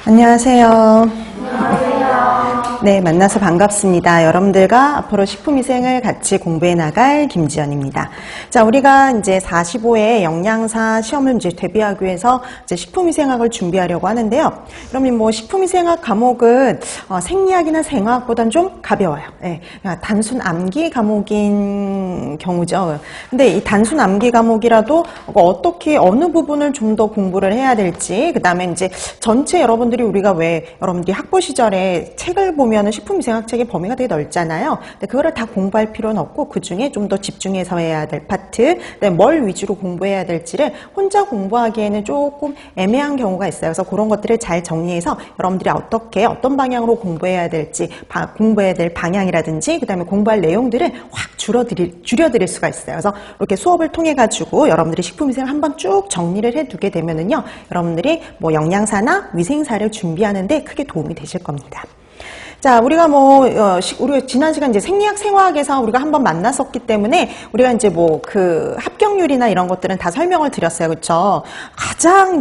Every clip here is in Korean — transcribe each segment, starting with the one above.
안녕하세요. 네, 만나서 반갑습니다. 여러분들과 앞으로 식품위생을 같이 공부해 나갈 김지연입니다. 자, 우리가 이제 45회 영양사 시험을 이제 대비하기 위해서 이제 식품위생학을 준비하려고 하는데요. 그러면 뭐 식품위생학 과목은 생리학이나 생화학보다는 좀 가벼워요. 네, 단순 암기 과목인 경우죠. 근데 이 단순 암기 과목이라도 어떻게 어느 부분을 좀 더 공부를 해야 될지, 그 다음에 이제 전체 여러분들이 우리가 왜 여러분들이 학부 시절에 책을 보면은 식품위생학 책의 범위가 되게 넓잖아요. 근데 그거를 다 공부할 필요는 없고 그 중에 좀 더 집중해서 해야 될 파트, 뭘 위주로 공부해야 될지를 혼자 공부하기에는 조금 애매한 경우가 있어요. 그래서 그런 것들을 잘 정리해서 여러분들이 어떻게 어떤 방향으로 공부해야 될지, 공부해야 될 방향이라든지, 그 다음에 공부할 내용들을 확 줄여드릴 수가 있어요. 그래서 이렇게 수업을 통해 가지고 여러분들이 식품위생을 한번 쭉 정리를 해두게 되면은요, 여러분들이 뭐 영양사나 위생사를 준비하는데 크게 도움이 되실 겁니다. 자, 우리가 우리가 지난 시간 이제 생리학, 생화학에서 우리가 한번 만났었기 때문에 우리가 이제 그 합격률이나 이런 것들은 다 설명을 드렸어요. 그쵸? 가장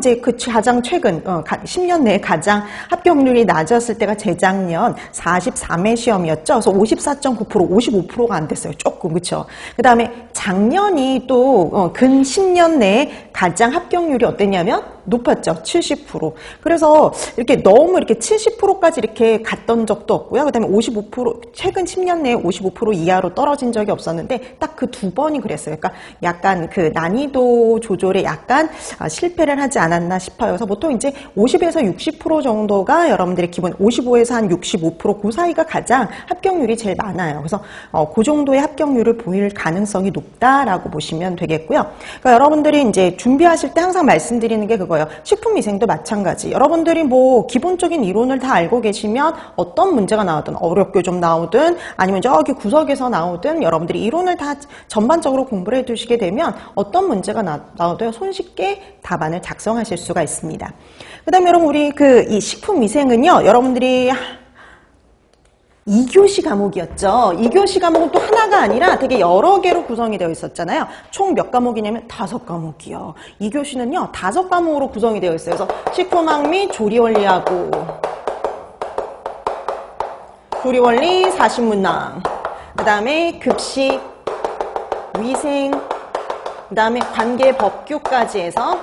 최근, 10년 내에 가장 합격률이 낮았을 때가 재작년 43회 시험이었죠. 그래서 54.9%, 55%가 안 됐어요. 조금, 그쵸? 그 다음에 작년이 또, 근 10년 내에 가장 합격률이 어땠냐면 높았죠. 70%. 그래서 이렇게 너무 이렇게 70%까지 이렇게 갔던 적도 없고요. 그 다음에 55%, 최근 10년 내에 55% 이하로 떨어진 적이 없었는데 딱 그 두 번이 그랬어요. 그러니까 약간 그 난이도 조절에 약간 실패를 하지 않았나 싶어요. 그래서 보통 이제 50에서 60% 정도가 여러분들의 기본, 55에서 한 65%, 그 사이가 가장 합격률이 제일 많아요. 그래서 그 정도의 합격률을 보일 가능성이 높다라고 보시면 되겠고요. 그러니까 여러분들이 이제 준비하실 때 항상 말씀드리는 게 그거예요. 식품위생도 마찬가지. 여러분들이 뭐 기본적인 이론을 다 알고 계시면 어떤 문제가 나오든, 어렵게 좀 나오든, 아니면 저기 구석에서 나오든, 여러분들이 이론을 다 전반적으로 공부를 해두시게 되면 어떤 문제가 나오도 손쉽게 답안을 작성하실 수가 있습니다. 그 다음에 여러분, 우리 이 식품위생은요, 여러분들이 2교시 과목이었죠. 2교시 과목은 또 하나가 아니라 되게 여러 개로 구성이 되어 있었잖아요. 총 몇 과목이냐면 5과목이요. 2교시는요, 5과목으로 구성이 되어 있어요. 그래서 식품학 및 조리원리하고, 조리원리, 사신문항, 그 다음에 급식, 위생, 그 다음에 관계법규까지 해서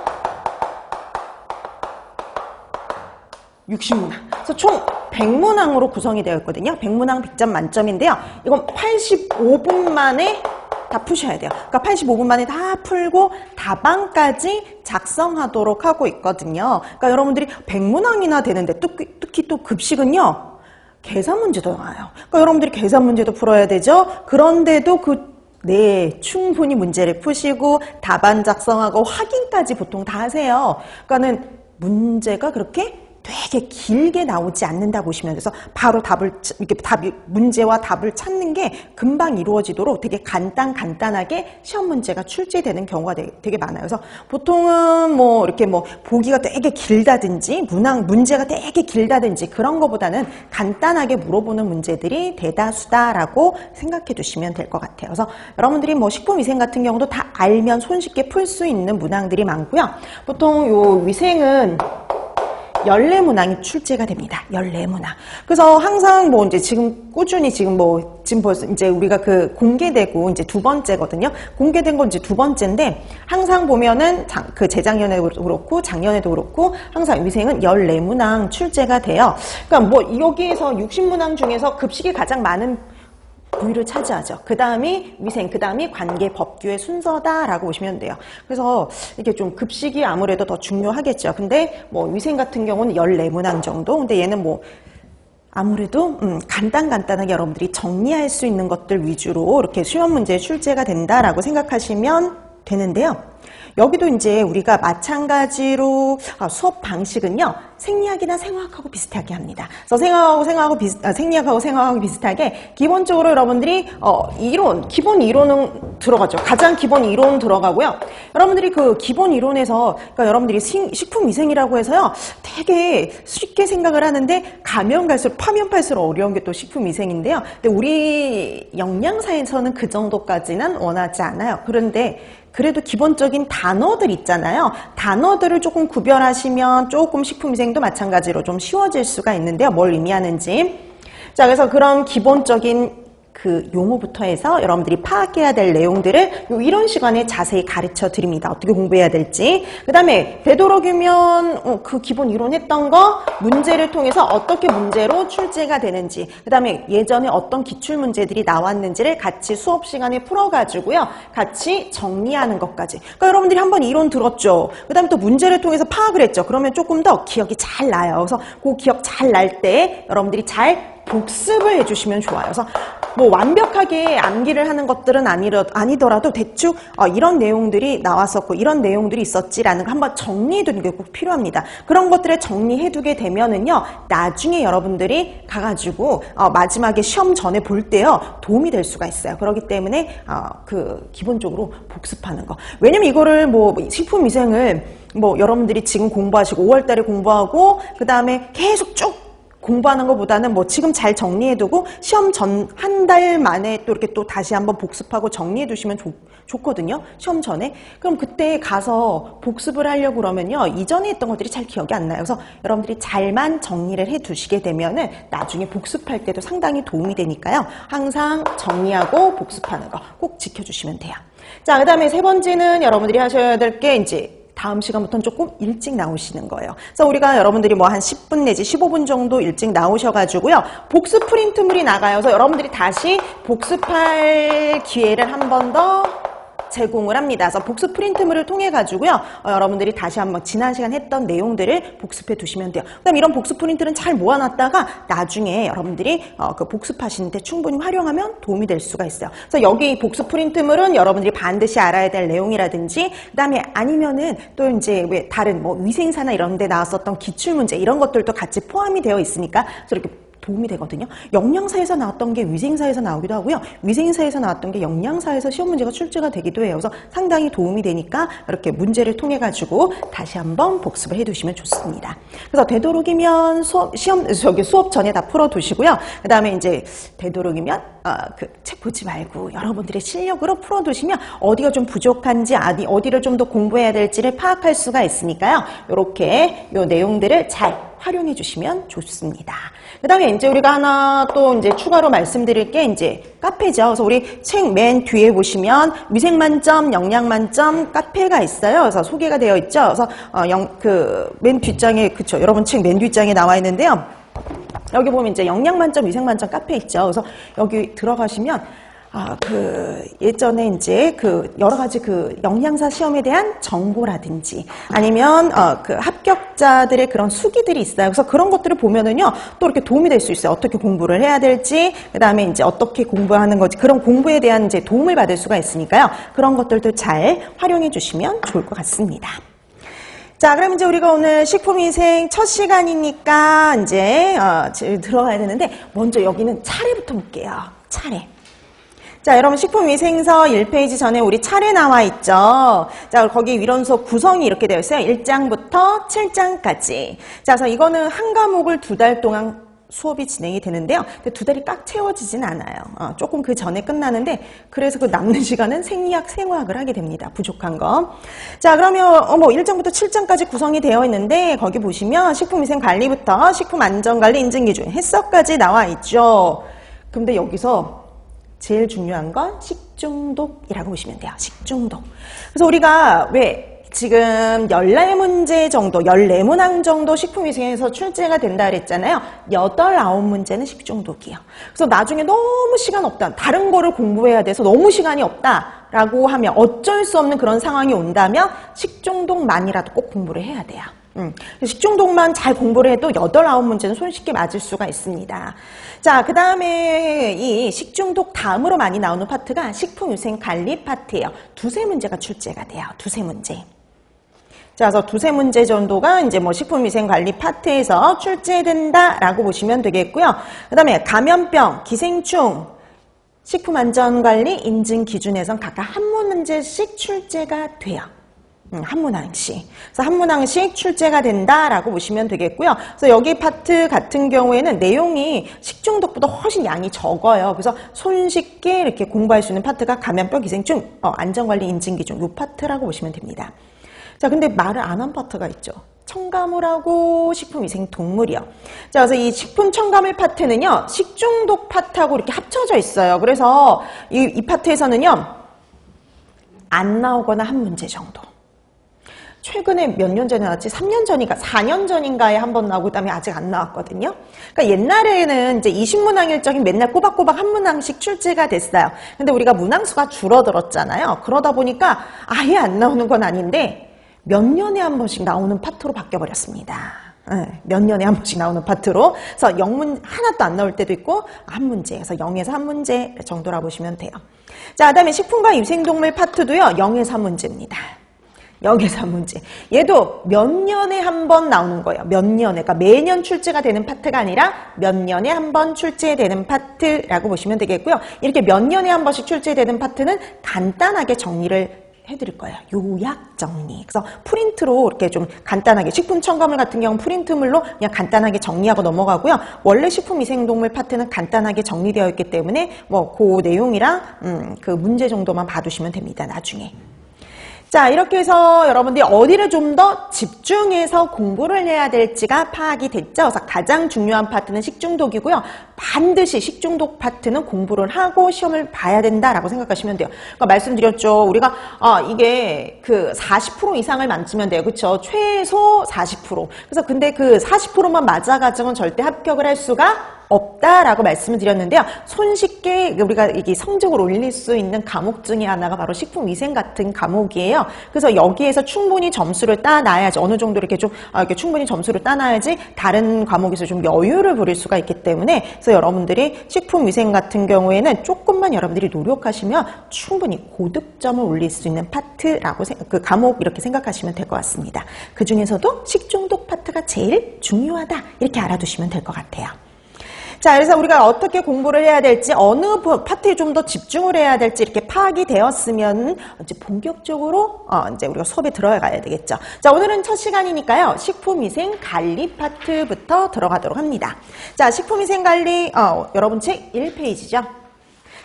60문항. 그래서 총 100문항으로 구성이 되어 있거든요. 100문항 100점 만점인데요. 이건 85분 만에 다 푸셔야 돼요. 그러니까 85분 만에 다 풀고 답안까지 작성하도록 하고 있거든요. 그러니까 여러분들이 100문항이나 되는데 특히 또 급식은요, 계산 문제도 나와요. 그러니까 여러분들이 계산 문제도 풀어야 되죠. 그런데도 충분히 문제를 푸시고 답안 작성하고 확인까지 보통 다 하세요. 그러니까는 문제가 그렇게 되게 길게 나오지 않는다 보시면 돼서 바로 문제와 답을 찾는 게 금방 이루어지도록 되게 간단하게 시험 문제가 출제되는 경우가 되게 많아요. 그래서 보통은 이렇게 보기가 되게 길다든지 문제가 되게 길다든지 그런 거보다는 간단하게 물어보는 문제들이 대다수다라고 생각해 두시면 될 것 같아요. 그래서 여러분들이 식품위생 같은 경우도 다 알면 손쉽게 풀 수 있는 문항들이 많고요. 보통 요 위생은 14문항이 출제가 됩니다. 14문항. 그래서 항상 이제 지금 꾸준히 지금 벌써 이제 우리가 공개되고 이제 두 번째거든요. 공개된 건 이제 두 번째인데 항상 보면은 재작년에도 그렇고 작년에도 그렇고 항상 위생은 14문항 출제가 돼요. 그러니까 여기에서 60문항 중에서 급식이 가장 많은 부위를 차지하죠. 그 다음이 위생, 그 다음이 관계법규의 순서다라고 보시면 돼요. 그래서 이게 좀 급식이 아무래도 더 중요하겠죠. 근데 위생 같은 경우는 14문항 정도. 근데 얘는 아무래도 간단하게 여러분들이 정리할 수 있는 것들 위주로 이렇게 시험 문제에 출제가 된다라고 생각하시면 되는데요. 여기도 이제 우리가 마찬가지로 수업 방식은요, 생리학이나 생화학하고 비슷하게 합니다. 그래서 생리학하고 생화학하고 비슷하게 기본적으로 여러분들이 기본 이론은 들어가죠. 가장 기본 이론 들어가고요. 여러분들이 그 기본 이론에서 그러니까 여러분들이 식품위생이라고 해서요, 되게 쉽게 생각을 하는데 가면 갈수록 파면 팔수록 어려운 게 또 식품위생인데요. 근데 우리 영양사에서는 그 정도까지는 원하지 않아요. 그런데 그래도 기본적인 기본적인 단어들 있잖아요. 단어들을 조금 구별하시면 조금 식품위생도 마찬가지로 좀 쉬워질 수가 있는데요. 뭘 의미하는지. 자, 그래서 그런 기본적인 그 용어부터 해서 여러분들이 파악해야 될 내용들을 이런 시간에 자세히 가르쳐 드립니다. 어떻게 공부해야 될지. 그 다음에 되도록이면 그 기본 이론했던 거 문제를 통해서 어떻게 문제로 출제가 되는지, 그 다음에 예전에 어떤 기출 문제들이 나왔는지를 같이 수업 시간에 풀어가지고요. 같이 정리하는 것까지. 그러니까 여러분들이 한번 이론 들었죠. 그 다음에 또 문제를 통해서 파악을 했죠. 그러면 조금 더 기억이 잘 나요. 그래서 그 기억 잘 날 때 여러분들이 잘 복습을 해주시면 좋아요. 그래서 뭐 완벽하게 암기를 하는 것들은 아니더라도 대충 이런 내용들이 나왔었고 이런 내용들이 있었지라는 걸 한번 정리해두는 게 꼭 필요합니다. 그런 것들을 정리해두게 되면은요, 나중에 여러분들이 가가지고 마지막에 시험 전에 볼 때요 도움이 될 수가 있어요. 그렇기 때문에 그 기본적으로 복습하는 거. 왜냐면 이거를 뭐 식품위생을 뭐 여러분들이 지금 공부하시고 5월달에 공부하고 그 다음에 계속 쭉 공부하는 것보다는 뭐 지금 잘 정리해두고 시험 전 한 달 만에 또 이렇게 또 다시 한번 복습하고 정리해두시면 좋거든요. 시험 전에. 그럼 그때 가서 복습을 하려고 그러면요, 이전에 했던 것들이 잘 기억이 안 나요. 그래서 여러분들이 잘만 정리를 해두시게 되면은 나중에 복습할 때도 상당히 도움이 되니까요. 항상 정리하고 복습하는 거 꼭 지켜주시면 돼요. 자, 그 다음에 세 번째는 여러분들이 하셔야 될 게 이제 다음 시간부터는 조금 일찍 나오시는 거예요. 그래서 우리가 여러분들이 뭐 한 10분 내지 15분 정도 일찍 나오셔가지고요. 복습 프린트물이 나가요. 그래서 여러분들이 다시 복습할 기회를 한 번 더 제공을 합니다. 그래서 복습 프린트물을 통해 가지고요, 여러분들이 다시 한번 지난 시간 했던 내용들을 복습해 두시면 돼요. 그다음 이런 복습 프린트는 잘 모아놨다가 나중에 여러분들이 그 복습하시는데 충분히 활용하면 도움이 될 수가 있어요. 그래서 여기 복습 프린트물은 여러분들이 반드시 알아야 될 내용이라든지, 그다음에 아니면은 또 이제 왜 다른 뭐 위생사나 이런 데 나왔었던 기출 문제 이런 것들도 같이 포함이 되어 있으니까 이렇게 도움이 되거든요. 영양사에서 나왔던 게 위생사에서 나오기도 하고요. 위생사에서 나왔던 게 영양사에서 시험 문제가 출제가 되기도 해요. 그래서 상당히 도움이 되니까 이렇게 문제를 통해 가지고 다시 한번 복습을 해두시면 좋습니다. 그래서 되도록이면 수업 전에 다 풀어두시고요. 그 다음에 이제 되도록이면 그 책 보지 말고 여러분들의 실력으로 풀어두시면 어디가 좀 부족한지 어디를 좀 더 공부해야 될지를 파악할 수가 있으니까요. 이렇게 요 내용들을 잘 활용해 주시면 좋습니다. 그 다음에 이제 우리가 하나 또 이제 추가로 말씀드릴 게 이제 카페죠. 그래서 우리 책 맨 뒤에 보시면 위생만점, 영양만점 카페가 있어요. 그래서 소개가 되어 있죠. 그래서 맨 뒷장에, 그쵸. 여러분 책 맨 뒷장에 나와 있는데요. 여기 보면 이제 영양만점, 위생만점 카페 있죠. 그래서 여기 들어가시면 예전에 이제 여러 가지 영양사 시험에 대한 정보라든지 아니면 그 합격자들의 그런 수기들이 있어요. 그래서 그런 것들을 보면은요, 또 이렇게 도움이 될 수 있어요. 어떻게 공부를 해야 될지, 그 다음에 이제 어떻게 공부하는 거지, 그런 공부에 대한 이제 도움을 받을 수가 있으니까요. 그런 것들도 잘 활용해 주시면 좋을 것 같습니다. 자, 그럼 이제 우리가 오늘 식품위생 첫 시간이니까 이제 들어가야 되는데, 먼저 여기는 차례부터 볼게요. 차례. 자, 여러분 식품위생서 1페이지 전에 우리 차례 나와 있죠. 자, 거기 위론서 구성이 이렇게 되어 있어요. 1장부터 7장까지. 자, 그래서 이거는 한 과목을 2달 동안 수업이 진행이 되는데요. 근데 2달이 꽉 채워지진 않아요. 조금 그 전에 끝나는데, 그래서 그 남는 시간은 생리학, 생화학을 하게 됩니다. 부족한 거. 자, 그러면 1장부터 7장까지 구성이 되어 있는데, 거기 보시면 식품위생관리부터 식품안전관리 인증기준, 해석까지 나와 있죠. 근데 여기서 제일 중요한 건 식중독이라고 보시면 돼요. 식중독. 그래서 우리가 왜 지금 14문제 정도, 14문항 정도 식품위생에서 출제가 된다 그랬잖아요. 8, 9문제는 식중독이에요. 그래서 나중에 너무 시간 없다, 다른 거를 공부해야 돼서 너무 시간이 없다라고 하면, 어쩔 수 없는 그런 상황이 온다면 식중독만이라도 꼭 공부를 해야 돼요. 식중독만 잘 공부를 해도 8, 9문제는 손쉽게 맞을 수가 있습니다. 자, 그 다음에 이 식중독 다음으로 많이 나오는 파트가 식품위생관리 파트예요. 2-3문제가 출제가 돼요. 2-3문제. 자, 그래서 2-3문제 정도가 이제 뭐 식품위생관리 파트에서 출제된다라고 보시면 되겠고요. 그 다음에 감염병, 기생충, 식품안전관리 인증기준에선 각각 한 문제씩 출제가 돼요. 한문항식. 그래서 한문항식 출제가 된다라고 보시면 되겠고요. 그래서 여기 파트 같은 경우에는 내용이 식중독보다 훨씬 양이 적어요. 그래서 손쉽게 이렇게 공부할 수 있는 파트가 감염병, 기생충, 안전관리, 인증기준 이 파트라고 보시면 됩니다. 자, 근데 말을 안 한 파트가 있죠. 첨가물하고 식품위생동물이요. 자, 그래서 이 식품 첨가물 파트는요, 식중독 파트하고 이렇게 합쳐져 있어요. 그래서 이 파트에서는요, 안 나오거나 한 문제 정도. 최근에 몇 년 전에 나왔지? 3년 전인가, 4년 전인가에 한 번 나오고 그다음에 아직 안 나왔거든요. 그러니까 옛날에는 이제 20문항 일정이 맨날 꼬박꼬박 한 문항씩 출제가 됐어요. 근데 우리가 문항수가 줄어들었잖아요. 그러다 보니까 아예 안 나오는 건 아닌데 몇 년에 한 번씩 나오는 파트로 바뀌어버렸습니다. 몇 년에 한 번씩 나오는 파트로. 그래서 영문 하나도 안 나올 때도 있고 한 문제, 그래서 0에서 한 문제 정도라 보시면 돼요. 자, 그다음에 식품과 위생동물 파트도요, 0에서 한 문제입니다. 0에서 한 문제. 얘도 몇 년에 한 번 나오는 거예요. 몇 년에. 그러니까 매년 출제가 되는 파트가 아니라 몇 년에 한 번 출제되는 파트라고 보시면 되겠고요. 이렇게 몇 년에 한 번씩 출제되는 파트는 간단하게 정리를 해드릴 거예요. 요약 정리. 그래서 프린트로 이렇게 좀 간단하게, 식품 첨가물 같은 경우는 프린트물로 그냥 간단하게 정리하고 넘어가고요. 원래 식품위생동물 파트는 간단하게 정리되어 있기 때문에 뭐 그 내용이랑 그 문제 정도만 봐두시면 됩니다. 나중에. 자, 이렇게 해서 여러분들이 어디를 좀 더 집중해서 공부를 해야 될지가 파악이 됐죠. 그래서 가장 중요한 파트는 식중독이고요. 반드시 식중독 파트는 공부를 하고 시험을 봐야 된다라고 생각하시면 돼요. 그러니까 말씀드렸죠. 우리가 이게 그 40% 이상을 맞추면 돼요. 그렇죠? 최소 40%. 그래서 근데 그 40%만 맞아가지고는 절대 합격을 할 수가 없다라고 말씀을 드렸는데요. 손쉽게 우리가 이게 성적을 올릴 수 있는 과목 중에 하나가 바로 식품위생 같은 과목이에요. 그래서 여기에서 충분히 점수를 따놔야지, 어느 정도 이렇게 좀 이렇게 충분히 점수를 따놔야지 다른 과목에서 좀 여유를 부릴 수가 있기 때문에, 그래서 여러분들이 식품위생 같은 경우에는 조금만 여러분들이 노력하시면 충분히 고득점을 올릴 수 있는 파트라고 그 과목 이렇게 생각하시면 될 것 같습니다. 그 중에서도 식중독 파트가 제일 중요하다, 이렇게 알아두시면 될 것 같아요. 자, 그래서 우리가 어떻게 공부를 해야 될지, 어느 파트에 좀 더 집중을 해야 될지 이렇게 파악이 되었으면 이제 본격적으로 이제 우리가 수업에 들어가야 되겠죠. 자, 오늘은 첫 시간이니까요. 식품위생 관리 파트부터 들어가도록 합니다. 자, 식품위생 관리 여러분 책 1페이지죠.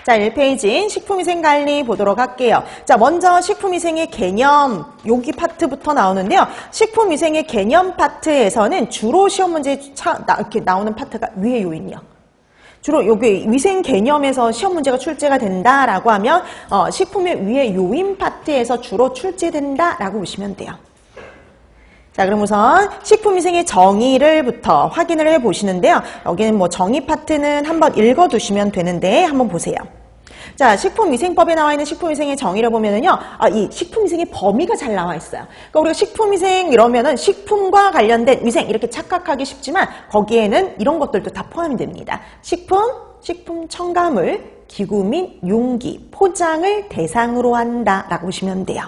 자, 1페이지인 식품위생관리 보도록 할게요. 자, 먼저 식품위생의 개념, 여기 파트부터 나오는데요. 식품위생의 개념 파트에서는 주로 시험 문제에 이렇게 나오는 파트가 위의 요인이요. 주로 여기 위생 개념에서 시험 문제가 출제가 된다라고 하면 식품의 위의 요인 파트에서 주로 출제된다라고 보시면 돼요. 자, 그럼 우선 식품위생의 정의를부터 확인을 해 보시는데요. 여기는 뭐 정의 파트는 한번 읽어 두시면 되는데 한번 보세요. 자, 식품위생법에 나와 있는 식품위생의 정의를 보면은요, 이 식품위생의 범위가 잘 나와 있어요. 그러니까 우리가 식품위생 이러면은 식품과 관련된 위생 이렇게 착각하기 쉽지만 거기에는 이런 것들도 다 포함이 됩니다. 식품 첨가물, 기구 및 용기, 포장을 대상으로 한다라고 보시면 돼요.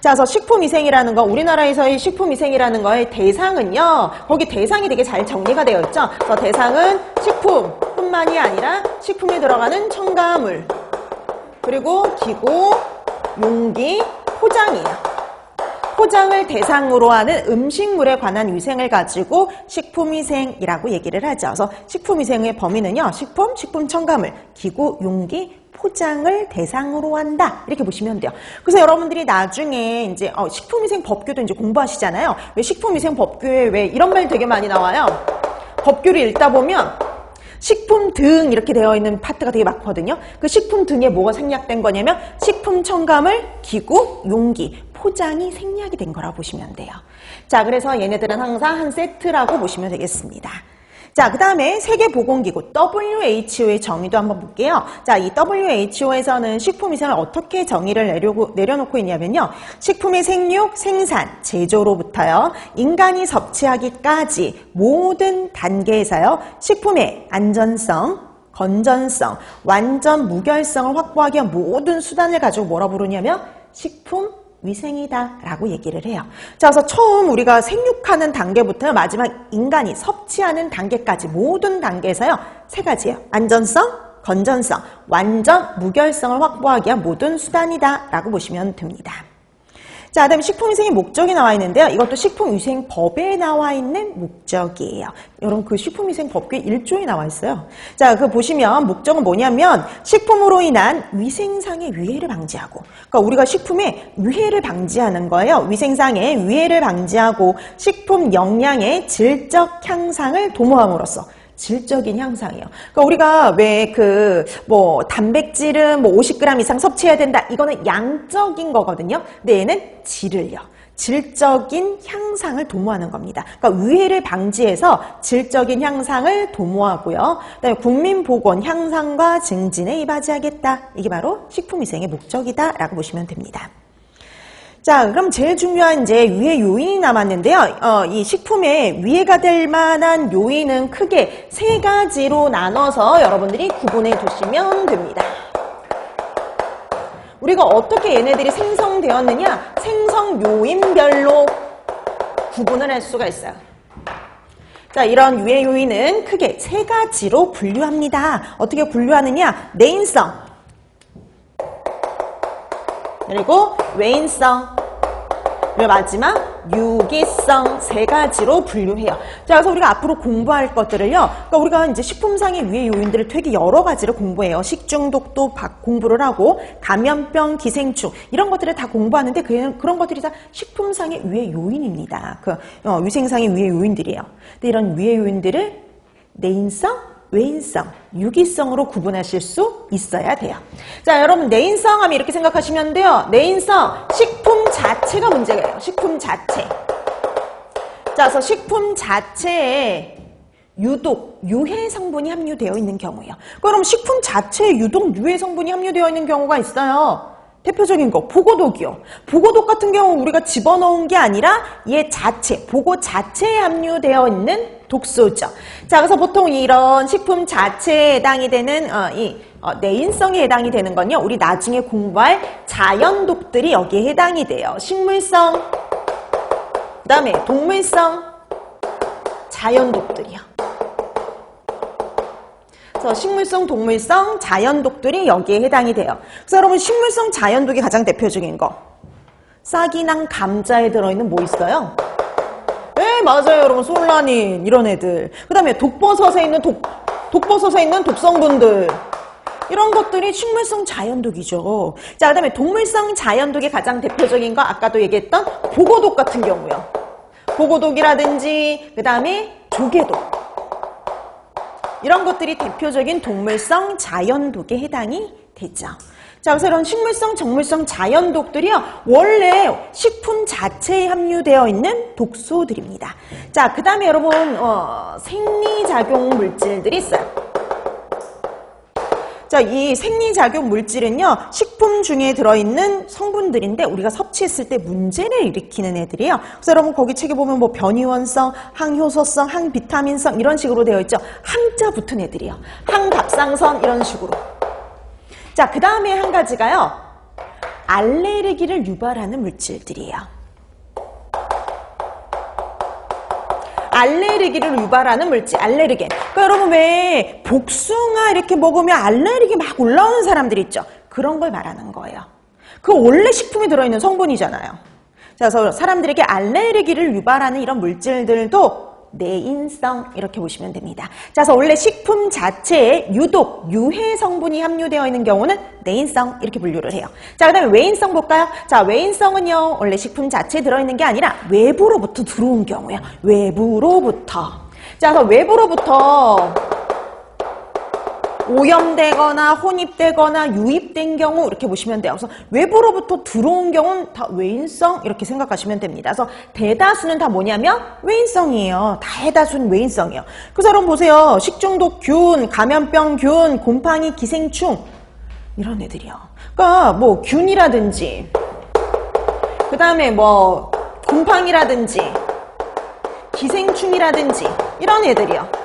자, 그래서 식품위생이라는 거, 우리나라에서의 식품위생이라는 거의 대상은요, 거기 대상이 되게 잘 정리가 되어 있죠. 그래서 대상은 식품뿐만이 아니라 식품에 들어가는 첨가물, 그리고 기구, 용기, 포장이에요. 포장을 대상으로 하는 음식물에 관한 위생을 가지고 식품위생이라고 얘기를 하죠. 그래서 식품위생의 범위는요, 식품 첨가물, 기구, 용기, 포장을 대상으로 한다, 이렇게 보시면 돼요. 그래서 여러분들이 나중에 이제 식품위생 법규도 이제 공부하시잖아요. 왜 식품위생 법규에 왜 이런 말 되게 많이 나와요? 법규를 읽다 보면 식품 등 이렇게 되어 있는 파트가 되게 많거든요. 그 식품 등에 뭐가 생략된 거냐면 식품 첨가물, 기구, 용기, 포장이 생략이 된 거라고 보시면 돼요. 자, 그래서 얘네들은 항상 한 세트라고 보시면 되겠습니다. 자, 그 다음에 세계보건기구 WHO의 정의도 한번 볼게요. 자, 이 WHO에서는 식품위생을 어떻게 정의를 내려놓고 있냐면요. 식품의 생육, 생산, 제조로부터요. 인간이 섭취하기까지 모든 단계에서요. 식품의 안전성, 건전성, 완전 무결성을 확보하기 위한 모든 수단을 가지고 뭐라 부르냐면 식품 위생이다 라고 얘기를 해요. 자, 그래서 처음 우리가 생육하는 단계부터 마지막 인간이 섭취하는 단계까지 모든 단계에서요, 세 가지예요. 안전성, 건전성, 완전 무결성을 확보하기 위한 모든 수단이다 라고 보시면 됩니다. 자, 그다음에 식품위생의 목적이 나와 있는데요. 이것도 식품위생법에 나와 있는 목적이에요. 여러분 그 식품위생법규에 1조에 나와 있어요. 자, 그 보시면 목적은 뭐냐면 식품으로 인한 위생상의 위해를 방지하고, 그러니까 우리가 식품에 위해를 방지하는 거예요. 위생상의 위해를 방지하고 식품 영양의 질적 향상을 도모함으로써. 질적인 향상이에요. 그러니까 우리가 왜 단백질은 50g 이상 섭취해야 된다. 이거는 양적인 거거든요. 근데 얘는 질을요. 질적인 향상을 도모하는 겁니다. 그러니까 위해를 방지해서 질적인 향상을 도모하고요. 그다음에 국민보건 향상과 증진에 이바지하겠다. 이게 바로 식품위생의 목적이다라고 보시면 됩니다. 자, 그럼 제일 중요한 이제 위해 요인이 남았는데요. 이 식품에 위해가 될 만한 요인은 크게 3가지로 나눠서 여러분들이 구분해 두시면 됩니다. 우리가 어떻게 얘네들이 생성되었느냐? 생성 요인별로 구분을 할 수가 있어요. 자, 이런 위해 요인은 크게 3가지로 분류합니다. 어떻게 분류하느냐? 내인성, 그리고 외인성, 그리고 마지막 유기성 3가지로 분류해요. 자, 그래서 우리가 앞으로 공부할 것들을요. 그러니까 우리가 이제 식품상의 위해 요인들을 되게 여러 가지를 공부해요. 식중독도 공부를 하고 감염병, 기생충 이런 것들을 다 공부하는데 그런 것들이 다 식품상의 위해 요인입니다. 위생상의 위해 요인들이에요. 근데 이런 위해 요인들을 내인성, 외인성, 유기성으로 구분하실 수 있어야 돼요. 자, 여러분 내인성 하면 이렇게 생각하시면 돼요. 내인성, 식품 자체가 문제예요. 식품 자체. 자, 그래서 식품 자체에 유독, 유해 성분이 함유되어 있는 경우예요. 그럼 식품 자체에 유독, 유해 성분이 함유되어 있는 경우가 있어요. 대표적인 거 보고독이요. 보고독 같은 경우 우리가 집어넣은 게 아니라 얘 자체, 보고 자체에 함유되어 있는 독소죠. 자, 그래서 보통 이런 식품 자체에 해당이 되는 내인성에 해당이 되는 건요. 우리 나중에 공부할 자연독들이 여기에 해당이 돼요. 식물성, 그 다음에 동물성, 자연독들이요. 그래서 식물성, 동물성, 자연독들이 여기에 해당이 돼요. 그래서 여러분 식물성 자연독이 가장 대표적인 거. 싹이랑 감자에 들어있는 뭐 있어요? 네, 맞아요, 여러분. 솔라닌 이런 애들. 그 다음에 독버섯에 있는 독성분들. 이런 것들이 식물성 자연독이죠. 자, 그 다음에 동물성 자연독이 가장 대표적인 거 아까도 얘기했던 보고독 같은 경우요. 보고독이라든지 그 다음에 조개독. 이런 것들이 대표적인 동물성 자연독에 해당이 되죠. 자, 그래서 이런 식물성, 정물성 자연독들이요. 원래 식품 자체에 함유되어 있는 독소들입니다. 자, 그 다음에 여러분 생리작용 물질들이 있어요. 자, 이 생리작용 물질은요. 식품 중에 들어있는 성분들인데 우리가 섭취했을 때 문제를 일으키는 애들이에요. 그래서 여러분 거기 책에 보면 뭐 변이원성, 항효소성, 항비타민성 이런 식으로 되어 있죠. 항자 붙은 애들이에요. 항갑상선 이런 식으로. 자, 그 다음에 한 가지가요. 알레르기를 유발하는 물질들이에요. 알레르기를 유발하는 물질, 알레르겐. 그러니까 여러분 왜 복숭아 이렇게 먹으면 알레르기 막 올라오는 사람들 있죠? 그런 걸 말하는 거예요. 그 원래 식품에 들어있는 성분이잖아요. 자, 그래서 사람들에게 알레르기를 유발하는 이런 물질들도 내인성 이렇게 보시면 됩니다. 자, 그래서 원래 식품 자체에 유독, 유해 성분이 함유되어 있는 경우는 내인성 이렇게 분류를 해요. 자, 그 다음에 외인성 볼까요? 자, 외인성은요. 원래 식품 자체에 들어있는 게 아니라 외부로부터 들어온 경우예요. 외부로부터. 자, 그래서 외부로부터 오염되거나 혼입되거나 유입된 경우 이렇게 보시면 돼요. 그래서 외부로부터 들어온 경우는 다 외인성 이렇게 생각하시면 됩니다. 그래서 대다수는 다 뭐냐면 외인성이에요. 다대다수는 외인성이에요. 그래서 여러분 보세요. 식중독균, 감염병균, 곰팡이, 기생충 이런 애들이요. 그러니까 뭐 균이라든지 그 다음에 뭐 곰팡이라든지 기생충이라든지 이런 애들이요.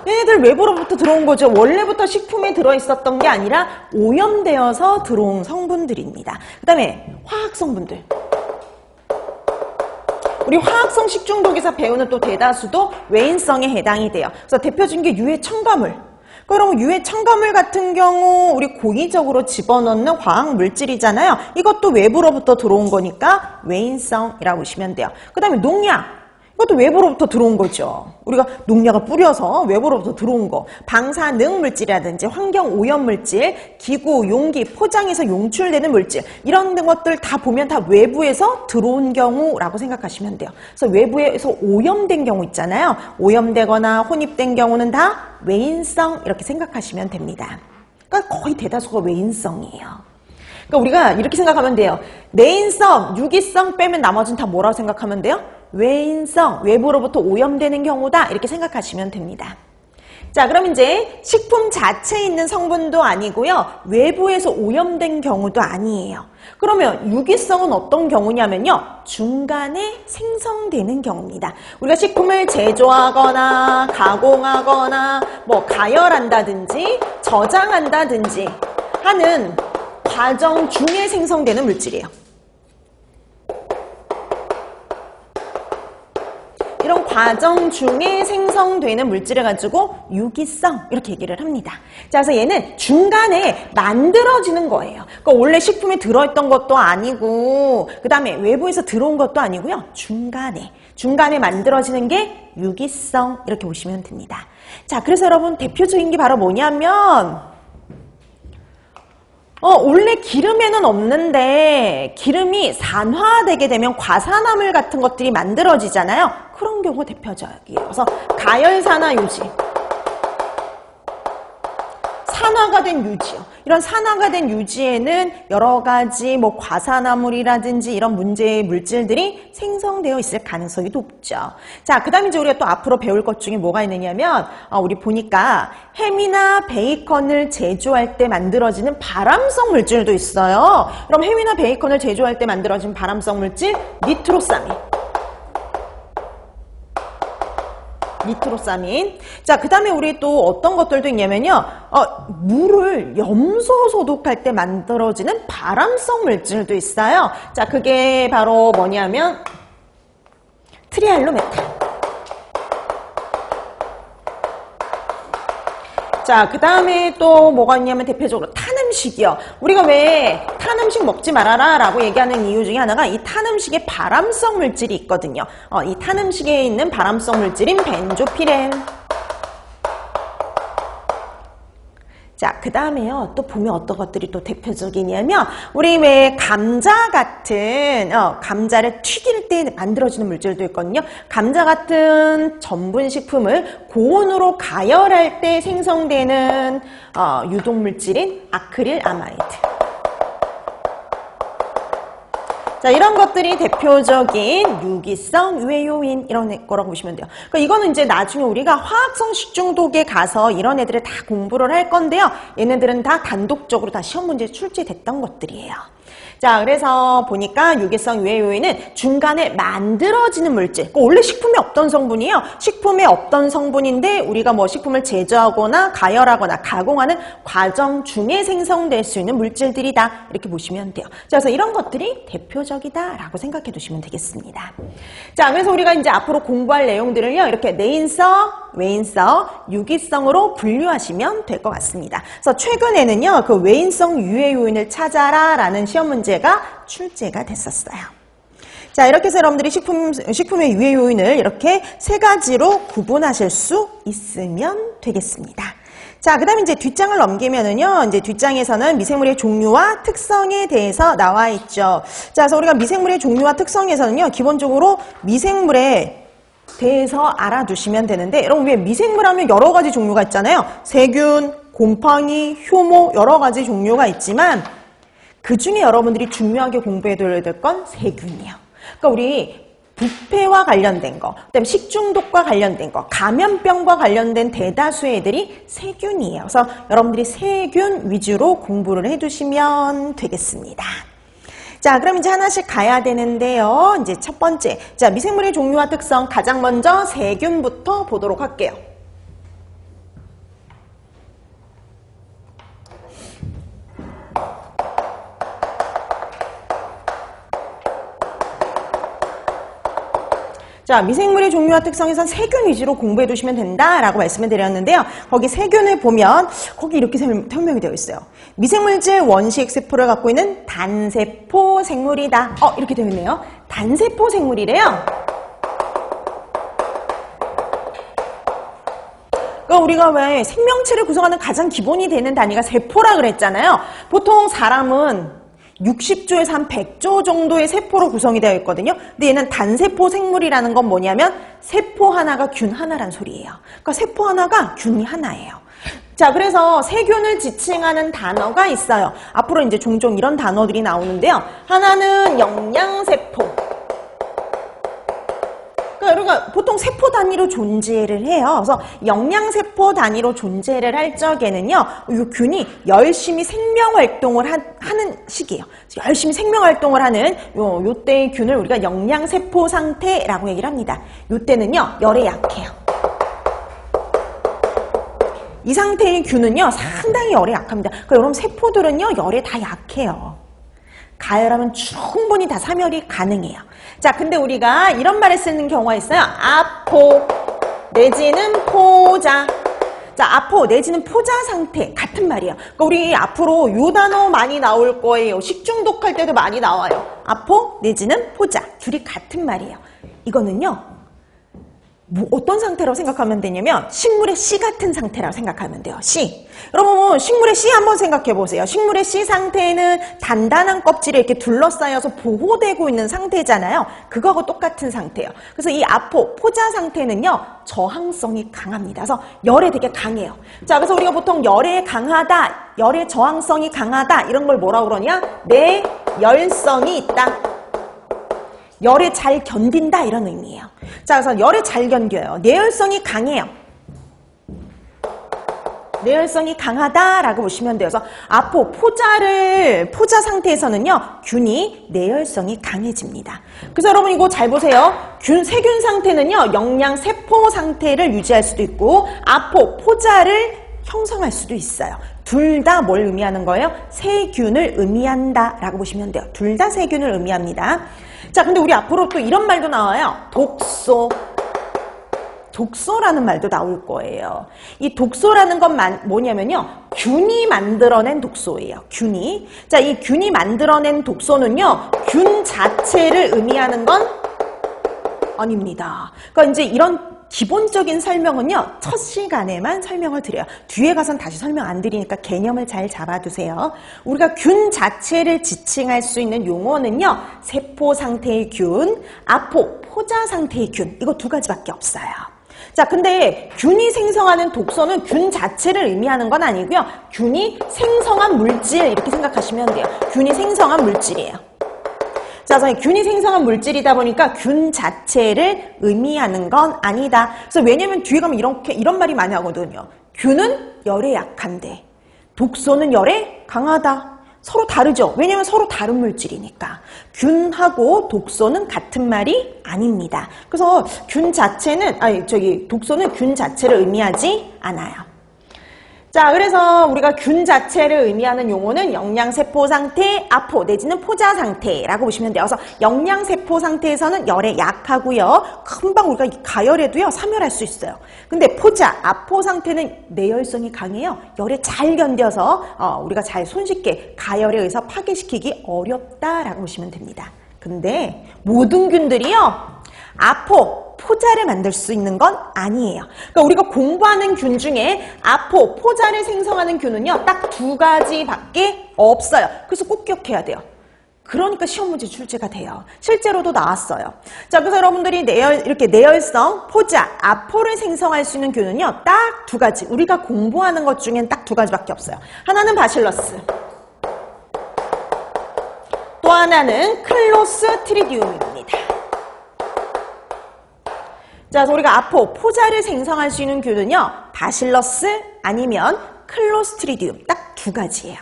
얘네들 외부로부터 들어온 거죠. 원래부터 식품에 들어있었던 게 아니라 오염되어서 들어온 성분들입니다. 그 다음에 화학성분들. 우리 화학성 식중독에서 배우는 또 대다수도 외인성에 해당이 돼요. 그래서 대표적인 게 유해 첨가물. 그럼 유해 첨가물 같은 경우 우리 고의적으로 집어넣는 화학 물질이잖아요. 이것도 외부로부터 들어온 거니까 외인성이라고 보시면 돼요. 그 다음에 농약. 이것도 외부로부터 들어온 거죠. 우리가 농약을 뿌려서 외부로부터 들어온 거. 방사능 물질이라든지 환경 오염 물질, 기구, 용기, 포장에서 용출되는 물질 이런 것들 다 보면 다 외부에서 들어온 경우라고 생각하시면 돼요. 그래서 외부에서 오염된 경우 있잖아요. 오염되거나 혼입된 경우는 다 외인성 이렇게 생각하시면 됩니다. 그러니까 거의 대다수가 외인성이에요. 그러니까 우리가 이렇게 생각하면 돼요. 내인성, 유기성 빼면 나머지는 다 뭐라고 생각하면 돼요? 외인성, 외부로부터 오염되는 경우다 이렇게 생각하시면 됩니다. 자, 그럼 이제 식품 자체에 있는 성분도 아니고요. 외부에서 오염된 경우도 아니에요. 그러면 유기성은 어떤 경우냐면요. 중간에 생성되는 경우입니다. 우리가 식품을 제조하거나 가공하거나 뭐 가열한다든지 저장한다든지 하는 과정 중에 생성되는 물질이에요. 이런 과정 중에 생성되는 물질을 가지고 유기성 이렇게 얘기를 합니다. 자, 그래서 얘는 중간에 만들어지는 거예요. 그러니까 원래 식품에 들어있던 것도 아니고 그 다음에 외부에서 들어온 것도 아니고요. 중간에 만들어지는 게 유기성 이렇게 보시면 됩니다. 자, 그래서 여러분 대표적인 게 바로 뭐냐면 원래 기름에는 없는데 기름이 산화되게 되면 과산화물 같은 것들이 만들어지잖아요. 그런 경우가 대표적이에요. 그래서 가열산화 유지, 산화가 된 유지요. 이런 산화가 된 유지에는 여러 가지 뭐 과산화물이라든지 이런 문제의 물질들이 생성되어 있을 가능성이 높죠. 자, 그 다음에 이제 우리가 또 앞으로 배울 것 중에 뭐가 있느냐면 우리 보니까 햄이나 베이컨을 제조할 때 만들어지는 발암성 물질도 있어요. 그럼 햄이나 베이컨을 제조할 때 만들어진 발암성 물질 니트로사민. 니트로사민. 자, 그 다음에 우리 또 어떤 것들도 있냐면요. 물을 염소 소독할 때 만들어지는 발암성 물질도 있어요. 자, 그게 바로 뭐냐면 트리알로메탄. 자, 그 다음에 또 뭐가 있냐면 대표적으로 탄 음식이요. 우리가 왜 탄 음식 먹지 말아라 라고 얘기하는 이유 중에 하나가 이 탄 음식에 발암성 물질이 있거든요. 이 탄 음식에 있는 발암성 물질인 벤조피렌. 자, 그 다음에요. 또 보면 어떤 것들이 또 대표적이냐면 우리 왜 감자 같은 감자를 튀길 때 만들어지는 물질도 있거든요. 감자 같은 전분 식품을 고온으로 가열할 때 생성되는 유독물질인 아크릴 아마이드. 자, 이런 것들이 대표적인 유기성 유해 요인 이런 거라고 보시면 돼요. 그러니까 이거는 이제 나중에 우리가 화학성 식중독에 가서 이런 애들을 다 공부를 할 건데요. 얘네들은 다 단독적으로 다 시험 문제에 출제됐던 것들이에요. 자, 그래서 보니까 유기성 유해 요인은 중간에 만들어지는 물질. 그러니까 원래 식품에 없던 성분이에요. 식품에 없던 성분인데 우리가 뭐 식품을 제조하거나 가열하거나 가공하는 과정 중에 생성될 수 있는 물질들이다. 이렇게 보시면 돼요. 자, 그래서 이런 것들이 대표적이다라고 생각해 두시면 되겠습니다. 자, 그래서 우리가 이제 앞으로 공부할 내용들을요. 이렇게 내인성, 외인성, 유기성으로 분류하시면 될 것 같습니다. 그래서 최근에는요. 그 외인성 유해 요인을 찾아라라는 시험 문제가 출제가 됐었어요. 자, 이렇게 해서 여러분들이 식품의 유해 요인을 이렇게 세 가지로 구분하실 수 있으면 되겠습니다. 자, 그 다음에 이제 뒷장을 넘기면은요, 이제 뒷장에서는 미생물의 종류와 특성에 대해서 나와 있죠. 자, 그래서 우리가 미생물의 종류와 특성에서는요, 기본적으로 미생물에 대해서 알아두시면 되는데, 여러분 왜 미생물 하면 여러 가지 종류가 있잖아요. 세균, 곰팡이, 효모 여러 가지 종류가 있지만 그 중에 여러분들이 중요하게 공부해둬야 될 건 세균이에요. 그러니까 우리 부패와 관련된 거, 그다음에 식중독과 관련된 거, 감염병과 관련된 대다수의 애들이 세균이에요. 그래서 여러분들이 세균 위주로 공부를 해두시면 되겠습니다. 자, 그럼 이제 하나씩 가야 되는데요. 이제 첫 번째, 자, 미생물의 종류와 특성, 가장 먼저 세균부터 보도록 할게요. 자, 미생물의 종류와 특성에선 세균 위주로 공부해 두시면 된다라고 말씀을 드렸는데요. 거기 세균을 보면 거기 이렇게 설명이 되어 있어요. 미생물질 원시액 세포를 갖고 있는 단세포 생물이다. 이렇게 되어 있네요. 단세포 생물이래요. 그러니까 우리가 왜 생명체를 구성하는 가장 기본이 되는 단위가 세포라 그랬잖아요. 보통 사람은 60조에서 한 100조 정도의 세포로 구성이 되어 있거든요. 근데 얘는 단세포 생물이라는 건 뭐냐면 세포 하나가 균 하나란 소리예요. 그러니까 세포 하나가 균이 하나예요. 자, 그래서 세균을 지칭하는 단어가 있어요. 앞으로 이제 종종 이런 단어들이 나오는데요. 하나는 영양세포. 그러니까 보통 세포 단위로 존재를 해요. 그래서 영양세포 단위로 존재를 할 적에는요, 이 균이 열심히 생명활동을 하는 시기예요. 열심히 생명활동을 하는 요때의 균을 우리가 영양세포 상태라고 얘기를 합니다. 요때는요, 열에 약해요. 이 상태의 균은요, 상당히 열에 약합니다. 그러니까 여러분 세포들은요, 열에 다 약해요. 가열하면 충분히 다 사멸이 가능해요. 자, 근데 우리가 이런 말을 쓰는 경우가 있어요. 아포 내지는 포자. 자, 아포 내지는 포자 상태 같은 말이에요. 그러니까 우리 앞으로 요 단어 많이 나올 거예요. 식중독 할 때도 많이 나와요. 아포 내지는 포자. 둘이 같은 말이에요. 이거는요, 어떤 상태라고 생각하면 되냐면 식물의 씨 같은 상태라고 생각하면 돼요. 씨. 여러분 식물의 씨 한번 생각해 보세요. 식물의 씨 상태는 단단한 껍질에 이렇게 둘러싸여서 보호되고 있는 상태잖아요. 그거하고 똑같은 상태예요. 그래서 이 아포, 포자 상태는요, 저항성이 강합니다. 그래서 열에 되게 강해요. 자, 그래서 우리가 보통 열에 강하다, 열에 저항성이 강하다 이런 걸 뭐라고 그러냐? 내열성이 있다. 열에 잘 견딘다 이런 의미예요. 자, 그래서 열에 잘 견뎌요. 내열성이 강해요. 내열성이 강하다라고 보시면 돼요. 그래서 아포, 포자 상태에서는요, 균이 내열성이 강해집니다. 그래서 여러분 이거 잘 보세요. 세균 상태는요, 영양세포 상태를 유지할 수도 있고 아포, 포자를 형성할 수도 있어요. 둘 다 뭘 의미하는 거예요? 세균을 의미한다라고 보시면 돼요. 둘 다 세균을 의미합니다. 자, 근데 우리 앞으로 또 이런 말도 나와요. 독소. 독소라는 말도 나올 거예요. 이 독소라는 건 뭐냐면요, 균이 만들어낸 독소예요. 균이. 자, 이 균이 만들어낸 독소는요, 균 자체를 의미하는 건 아닙니다. 그러니까 이제 이런 기본적인 설명은요, 첫 시간에만 설명을 드려요. 뒤에 가선 다시 설명 안 드리니까 개념을 잘 잡아두세요. 우리가 균 자체를 지칭할 수 있는 용어는요, 세포 상태의 균, 아포, 포자 상태의 균, 이거 두 가지밖에 없어요. 자, 근데 균이 생성하는 독소는 균 자체를 의미하는 건 아니고요, 균이 생성한 물질 이렇게 생각하시면 돼요. 균이 생성한 물질이에요. 자, 균이 생성한 물질이다 보니까 균 자체를 의미하는 건 아니다. 그래서 왜냐면 뒤에 가면 이런 말이 많이 하거든요. 균은 열에 약한데 독소는 열에 강하다. 서로 다르죠. 왜냐면 서로 다른 물질이니까. 균하고 독소는 같은 말이 아닙니다. 그래서 독소는 균 자체를 의미하지 않아요. 자, 그래서 우리가 균 자체를 의미하는 용어는 영양세포 상태, 아포 내지는 포자 상태라고 보시면 돼요. 그래서 영양세포 상태에서는 열에 약하고요. 금방 우리가 가열해도요, 사멸할 수 있어요. 근데 포자, 아포 상태는 내열성이 강해요. 열에 잘 견뎌서 우리가 잘 손쉽게 가열에 의해서 파괴시키기 어렵다라고 보시면 됩니다. 근데 모든 균들이요, 아포, 포자를 만들 수 있는 건 아니에요. 그러니까 우리가 공부하는 균 중에 아포, 포자를 생성하는 균은요, 딱 두 가지밖에 없어요. 그래서 꼭 기억해야 돼요. 그러니까 시험 문제 출제가 돼요. 실제로도 나왔어요. 자, 그래서 여러분들이 이렇게 내열성, 포자, 아포를 생성할 수 있는 균은요, 딱 두 가지. 우리가 공부하는 것 중엔 딱 두 가지밖에 없어요. 하나는 바실러스, 또 하나는 클로스트리디움입니다. 자, 그래서 우리가 아포, 포자를 생성할 수 있는 균은요, 바실러스 아니면 클로스트리디움, 딱 두 가지예요.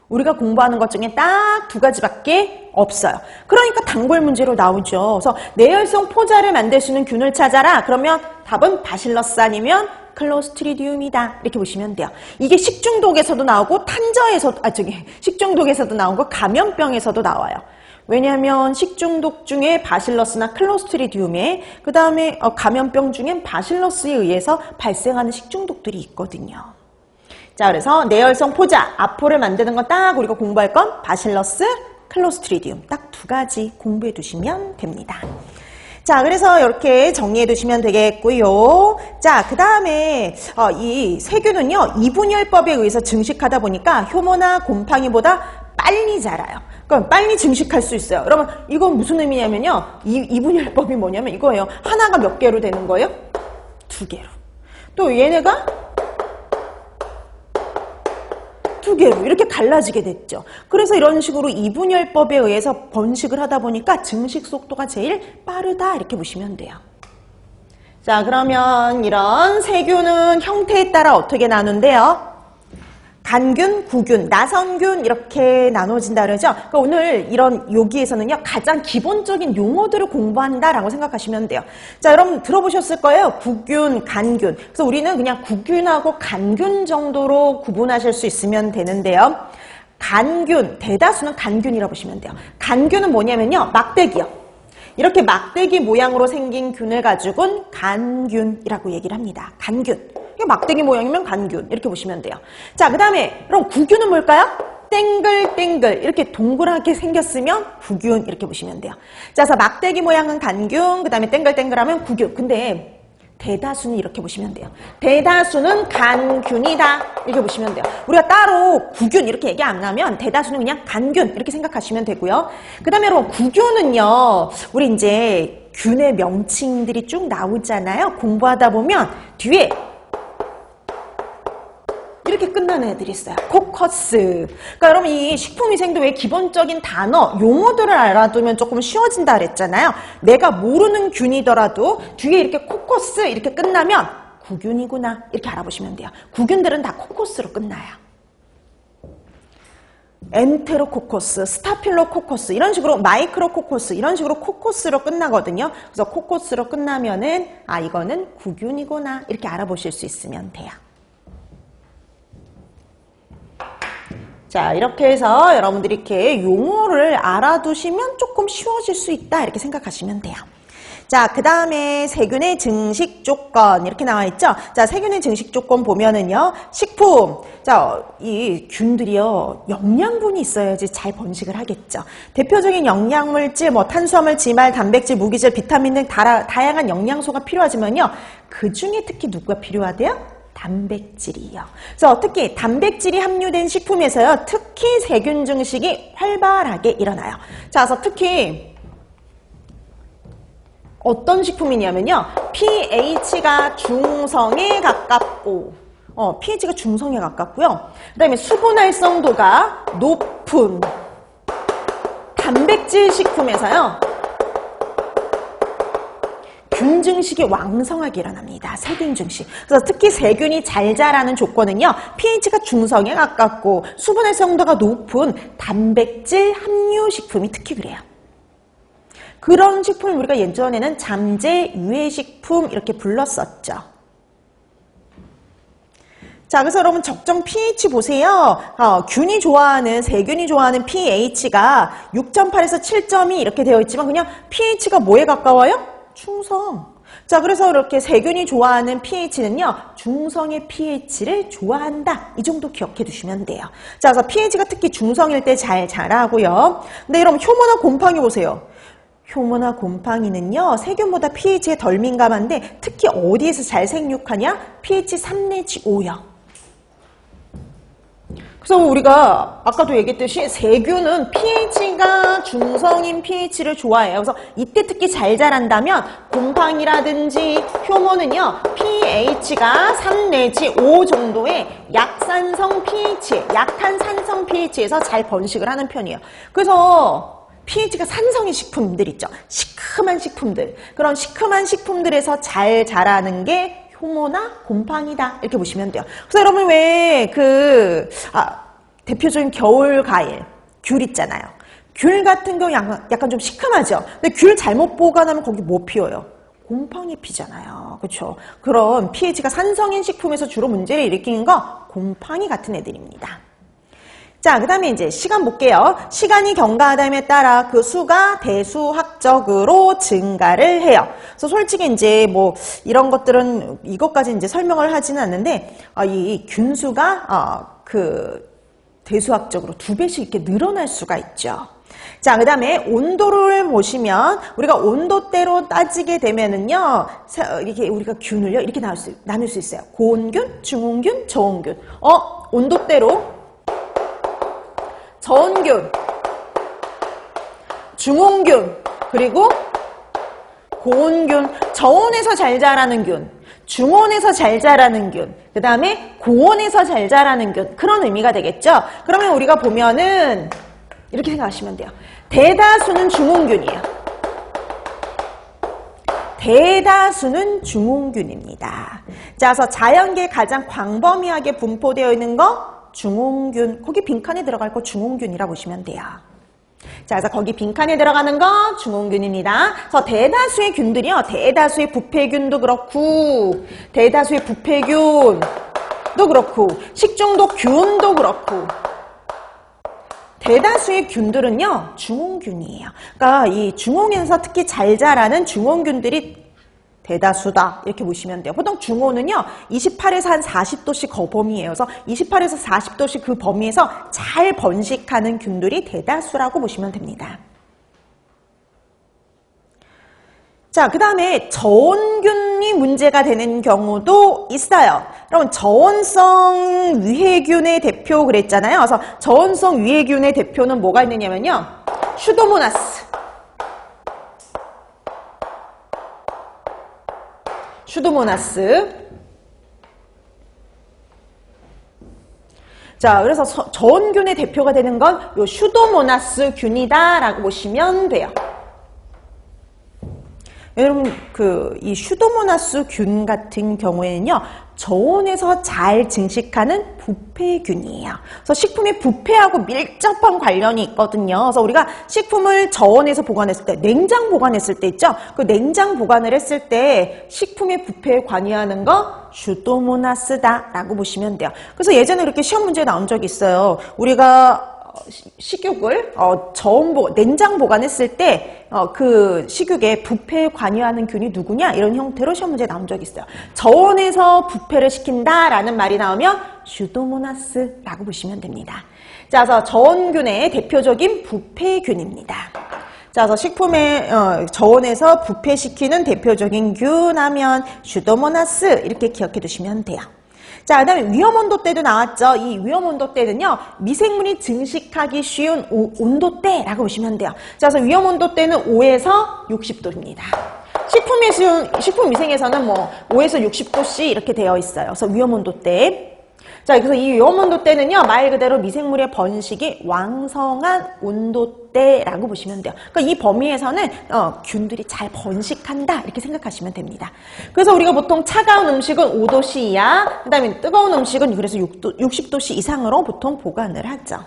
우리가 공부하는 것 중에 딱 두 가지밖에 없어요. 그러니까 단골 문제로 나오죠. 그래서 내열성 포자를 만들 수 있는 균을 찾아라. 그러면 답은 바실러스 아니면 클로스트리디움이다. 이렇게 보시면 돼요. 이게 식중독에서도 나오고 식중독에서도 나오고 감염병에서도 나와요. 왜냐하면 식중독 중에 바실러스나 클로스트리디움에 그 다음에 감염병 중엔 바실러스에 의해서 발생하는 식중독들이 있거든요. 자, 그래서 내열성 포자, 아포를 만드는 건 딱 우리가 공부할 건 바실러스, 클로스트리디움 딱 두 가지 공부해 두시면 됩니다. 자, 그래서 이렇게 정리해 두시면 되겠고요. 자, 그 다음에 이 세균은요, 이분열법에 의해서 증식하다 보니까 효모나 곰팡이보다 빨리 자라요. 그럼 빨리 증식할 수 있어요. 여러분, 이건 무슨 의미냐면요, 이분열법이 뭐냐면 이거예요. 하나가 몇 개로 되는 거예요? 2개로. 또 얘네가 2개로 이렇게 갈라지게 됐죠. 그래서 이런 식으로 이분열법에 의해서 번식을 하다 보니까 증식 속도가 제일 빠르다 이렇게 보시면 돼요. 자, 그러면 이런 세균은 형태에 따라 어떻게 나눈대요? 간균, 구균, 나선균 이렇게 나눠진다 그러죠. 그러니까 오늘 이런 여기에서는요, 가장 기본적인 용어들을 공부한다라고 생각하시면 돼요. 자, 여러분 들어보셨을 거예요. 구균, 간균. 그래서 우리는 그냥 구균하고 간균 정도로 구분하실 수 있으면 되는데요. 간균, 대다수는 간균이라고 보시면 돼요. 간균은 뭐냐면요, 막대기요. 이렇게 막대기 모양으로 생긴 균을 가지고는 간균이라고 얘기를 합니다. 간균. 막대기 모양이면 간균 이렇게 보시면 돼요. 자, 그 다음에 그럼 구균은 뭘까요? 땡글땡글 이렇게 동그랗게 생겼으면 구균 이렇게 보시면 돼요. 자, 그래서 막대기 모양은 간균, 그 다음에 땡글땡글하면 구균. 근데 대다수는 이렇게 보시면 돼요. 대다수는 간균이다 이렇게 보시면 돼요. 우리가 따로 구균 이렇게 얘기 안 하면 대다수는 그냥 간균 이렇게 생각하시면 되고요. 그 다음에 여러분 구균은요, 우리 이제 균의 명칭들이 쭉 나오잖아요. 공부하다 보면 뒤에 이렇게 끝나는 애들이 있어요. 코커스. 그러니까 여러분 이 식품위생도 왜 기본적인 단어, 용어들을 알아두면 조금 쉬워진다 그랬잖아요. 내가 모르는 균이더라도 뒤에 이렇게 코커스 이렇게 끝나면 구균이구나 이렇게 알아보시면 돼요. 구균들은 다 코커스로 끝나요. 엔테로코커스, 스타필로코커스 이런 식으로 마이크로코커스 이런 식으로 코커스로 끝나거든요. 그래서 코커스로 끝나면은 아, 이거는 구균이구나 이렇게 알아보실 수 있으면 돼요. 자, 이렇게 해서 여러분들이 이렇게 용어를 알아두시면 조금 쉬워질 수 있다 이렇게 생각하시면 돼요. 자, 그 다음에 세균의 증식 조건 이렇게 나와 있죠. 자, 세균의 증식 조건 보면은요, 식품. 자, 이 균들이요, 영양분이 있어야지 잘 번식을 하겠죠. 대표적인 영양물질, 뭐 탄수화물, 지말, 단백질, 무기질, 비타민 등 다양한 영양소가 필요하지만요, 그 중에 특히 누가 필요하대요? 단백질이요. 그래서 특히 단백질이 함유된 식품에서요, 특히 세균 증식이 활발하게 일어나요. 자, 그래서 특히 어떤 식품이냐면요, pH가 중성에 가깝고, pH가 중성에 가깝고요. 그 다음에 수분 활성도가 높은 단백질 식품에서요, 균 증식이 왕성하게 일어납니다. 세균 증식. 그래서 특히 세균이 잘 자라는 조건은요, pH가 중성에 가깝고 수분 활성도가 높은 단백질 함유 식품이 특히 그래요. 그런 식품을 우리가 예전에는 잠재 유해식품 이렇게 불렀었죠. 자, 그래서 여러분 적정 pH 보세요. 균이 좋아하는, 세균이 좋아하는 pH가 6.8에서 7.2 이렇게 되어 있지만 그냥 pH가 뭐에 가까워요? 중성. 자, 그래서 이렇게 세균이 좋아하는 pH는요, 중성의 pH를 좋아한다. 이 정도 기억해 두시면 돼요. 자, 그래서 pH가 특히 중성일 때 잘 자라고요. 근데 여러분 효모나 곰팡이 보세요. 효모나 곰팡이는요, 세균보다 pH에 덜 민감한데 특히 어디에서 잘 생육하냐? pH 3 내지 5요. 그래서 우리가 아까도 얘기했듯이 세균은 pH가 중성인 pH를 좋아해요. 그래서 이때 특히 잘 자란다면 곰팡이라든지 효모는요, pH가 3 내지 5 정도의 약산성 pH, 약한 산성 pH에서 잘 번식을 하는 편이에요. 그래서 pH가 산성인 식품들 있죠. 시큼한 식품들. 그런 시큼한 식품들에서 잘 자라는 게 효모나 곰팡이다 이렇게 보시면 돼요. 그래서 여러분 왜 대표적인 겨울 과일 귤 있잖아요. 귤 같은 경우 약간 좀 시큼하죠. 근데 귤 잘못 보관하면 거기 뭐 피어요? 곰팡이 피잖아요. 그렇죠? 그런 pH가 산성인 식품에서 주로 문제를 일으키는 거 곰팡이 같은 애들입니다. 자, 그 다음에 이제 시간 볼게요. 시간이 경과됨에 따라 그 수가 대수학적으로 증가를 해요. 그래서 솔직히 이제 뭐 이런 것들은 이것까지 이제 설명을 하지는 않는데, 이 균수가, 대수학적으로 2배씩 이렇게 늘어날 수가 있죠. 자, 그 다음에 온도를 보시면 우리가 온도대로 따지게 되면은요, 이렇게 우리가 균을요, 이렇게 나눌 수 있어요. 고온균, 중온균, 저온균. 온도대로 저온균, 중온균, 그리고 고온균, 저온에서 잘 자라는 균, 중온에서 잘 자라는 균, 그 다음에 고온에서 잘 자라는 균, 그런 의미가 되겠죠. 그러면 우리가 보면은 이렇게 생각하시면 돼요. 대다수는 중온균이에요. 대다수는 중온균입니다. 자, 그래서 자연계에 가장 광범위하게 분포되어 있는 거 중온균, 거기 빈칸에 들어갈 거 중온균이라고 보시면 돼요. 자, 그래서 거기 빈칸에 들어가는 거 중온균입니다. 그래서 대다수의 균들이요, 대다수의 부패균도 그렇고, 대다수의 부패균도 그렇고, 식중독균도 그렇고, 대다수의 균들은요, 중온균이에요. 그러니까 이 중온에서 특히 잘 자라는 중온균들이 대다수다, 이렇게 보시면 돼요. 보통 중온은요, 28에서 한 40도씨 그 범위예요. 그래서 28에서 40도씨 그 범위에서 잘 번식하는 균들이 대다수라고 보시면 됩니다. 자, 그 다음에 저온균이 문제가 되는 경우도 있어요. 여러분, 저온성 유해균의 대표 그랬잖아요. 그래서 저온성 유해균의 대표는 뭐가 있느냐면요, 슈도모나스. 자, 그래서 저온균의 대표가 되는 건 요 슈도모나스 균이다라고 보시면 돼요. 여러분, 이 슈도모나스 균 같은 경우에는요, 저온에서 잘 증식하는 부패균이에요. 그래서 식품의 부패하고 밀접한 관련이 있거든요. 그래서 우리가 식품을 저온에서 보관했을 때, 냉장 보관했을 때 있죠? 그 냉장 보관을 했을 때 식품의 부패에 관여하는 거 슈도모나스다라고 보시면 돼요. 그래서 예전에 이렇게 시험 문제에 나온 적이 있어요. 우리가 식육을 냉장 보관했을 때 그 식육에 부패에 관여하는 균이 누구냐, 이런 형태로 시험 문제에 나온 적이 있어요. 저온에서 부패를 시킨다라는 말이 나오면 슈도모나스라고 보시면 됩니다. 자, 그래서 저온균의 대표적인 부패균입니다. 자, 그래서 식품의 저온에서 부패시키는 대표적인 균 하면 슈도모나스, 이렇게 기억해 두시면 돼요. 자, 그 다음에 위험온도대도 나왔죠. 이 위험온도대는요, 미생물이 증식하기 쉬운 온도대라고 보시면 돼요. 자, 그래서 위험온도대는 5에서 60도입니다. 식품위생에서는 뭐 5에서 60도씨 이렇게 되어 있어요. 그래서 위험온도대. 자, 그래서 이 위험온도대는요, 말 그대로 미생물의 번식이 왕성한 온도대라고 보시면 돼요. 그러니까 이 범위에서는 균들이 잘 번식한다, 이렇게 생각하시면 됩니다. 그래서 우리가 보통 차가운 음식은 5도씨 이하, 그 다음에 뜨거운 음식은 그래서 60도씨 이상으로 보통 보관을 하죠.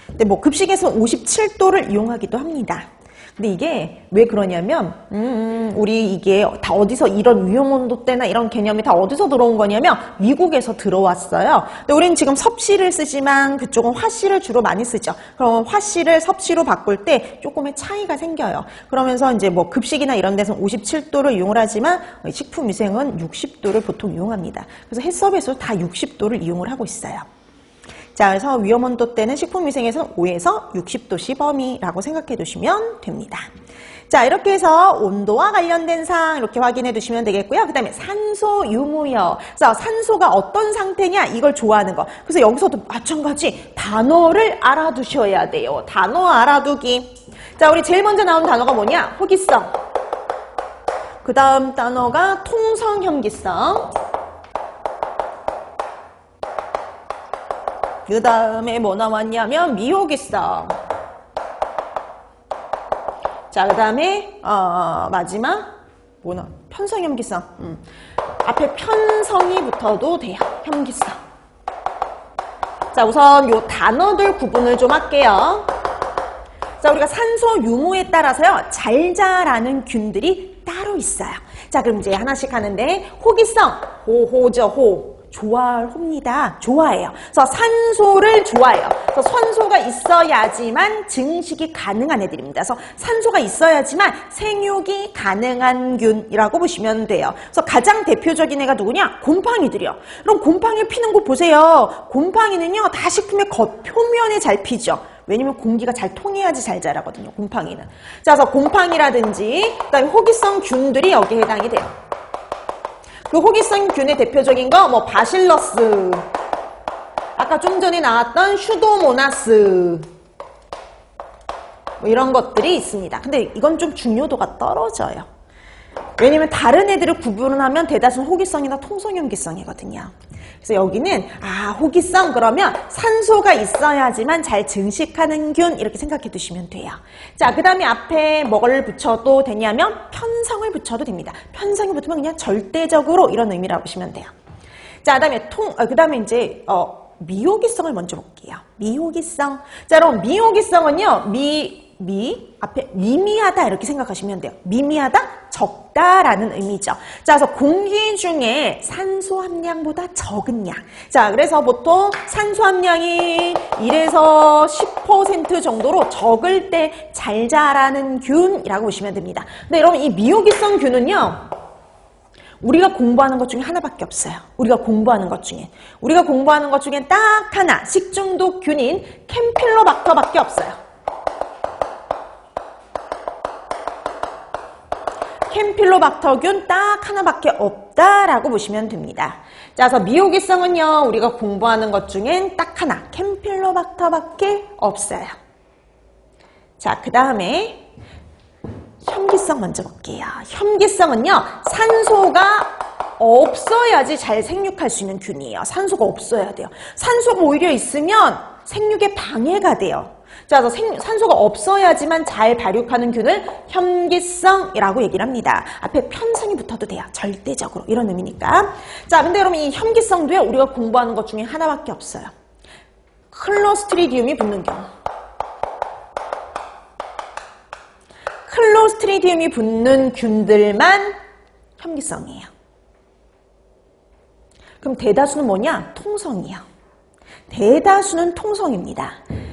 근데 뭐 급식에서 57도를 이용하기도 합니다. 근데 이게 왜 그러냐면 우리 이게 다 어디서 이런 위험온도대나 이런 개념이 다 어디서 들어온 거냐면 미국에서 들어왔어요. 근데 우리는 지금 섭씨를 쓰지만 그쪽은 화씨를 주로 많이 쓰죠. 그럼 화씨를 섭씨로 바꿀 때 조금의 차이가 생겨요. 그러면서 이제 뭐 급식이나 이런 데서는 57도를 이용을 하지만 식품위생은 60도를 보통 이용합니다. 그래서 해썹에서 다 60도를 이용을 하고 있어요. 자, 그래서 위험온도대는 식품위생에서는 5에서 60도씨 범위라고 생각해 두시면 됩니다. 자, 이렇게 해서 온도와 관련된 사항 이렇게 확인해 두시면 되겠고요. 그 다음에 산소 유무요. 그래서 산소가 어떤 상태냐, 이걸 좋아하는 거. 그래서 여기서도 마찬가지 단어를 알아두셔야 돼요. 단어 알아두기. 자, 우리 제일 먼저 나온 단어가 뭐냐? 호기성. 그 다음 단어가 통성혐기성. 그 다음에 뭐 나왔냐면 미호기성. 자, 그 다음에 마지막 뭐나 편성혐기성. 앞에 편성이 붙어도 돼요. 혐기성. 자, 우선 요 단어들 구분을 좀 할게요. 자, 우리가 산소 유무에 따라서요, 잘 자라는 균들이 따로 있어요. 자, 그럼 이제 하나씩 하는데, 호기성, 호죠, 호. 좋아합니다. 좋아해요. 그래서 산소를 좋아해요. 그래서 산소가 있어야지만 증식이 가능한 애들입니다. 그래서 산소가 있어야지만 생육이 가능한 균이라고 보시면 돼요. 그래서 가장 대표적인 애가 누구냐? 곰팡이들이요. 그럼 곰팡이 피는 곳 보세요. 곰팡이는요, 다 식품의 겉표면에 잘 피죠. 왜냐면 공기가 잘 통해야지 잘 자라거든요, 곰팡이는. 자, 그래서 곰팡이라든지, 그 다음에 호기성 균들이 여기에 해당이 돼요. 그 호기성 균의 대표적인 거, 뭐, 바실러스. 아까 좀 전에 나왔던 슈도모나스. 뭐 이런 것들이 있습니다. 근데 이건 좀 중요도가 떨어져요. 왜냐면 다른 애들을 구분하면 대다수는 호기성이나 통성염기성이거든요. 그래서 여기는 호기성 그러면 산소가 있어야지만 잘 증식하는 균 이렇게 생각해 두시면 돼요. 자, 그 다음에 앞에 뭐를 붙여도 되냐면 편성을 붙여도 됩니다. 편성이 붙으면 그냥 절대적으로 이런 의미라고 보시면 돼요. 자, 그 다음에 이제 미호기성을 먼저 볼게요. 미호기성. 자, 그럼 미호기성은요, 앞에 미미하다 이렇게 생각하시면 돼요. 미미하다, 적다라는 의미죠. 자, 그래서 공기 중에 산소 함량보다 적은 양. 자, 그래서 보통 산소 함량이 1에서 10% 정도로 적을 때 잘 자라는 균이라고 보시면 됩니다. 근데 여러분, 이 미호기성 균은요, 우리가 공부하는 것 중에 하나밖에 없어요. 우리가 공부하는 것 중에 딱 하나, 식중독 균인 캠필로박터밖에 없어요. 캠필로박터균 딱 하나밖에 없다라고 보시면 됩니다. 자, 그래서 미호기성은요, 우리가 공부하는 것 중엔 딱 하나, 캠필로박터밖에 없어요. 자, 그 다음에 혐기성 먼저 볼게요. 혐기성은요, 산소가 없어야지 잘 생육할 수 있는 균이에요. 산소가 없어야 돼요. 산소가 오히려 있으면 생육에 방해가 돼요. 자, 그래서 산소가 없어야지만 잘 발육하는 균을 혐기성이라고 얘기를 합니다. 앞에 편성이 붙어도 돼요. 절대적으로. 이런 의미니까. 자, 근데 여러분 이 혐기성도요, 우리가 공부하는 것 중에 하나밖에 없어요. 클로스트리디움이 붙는 경우. 클로스트리디움이 붙는 균들만 혐기성이에요. 그럼 대다수는 뭐냐? 통성이에요. 대다수는 통성입니다.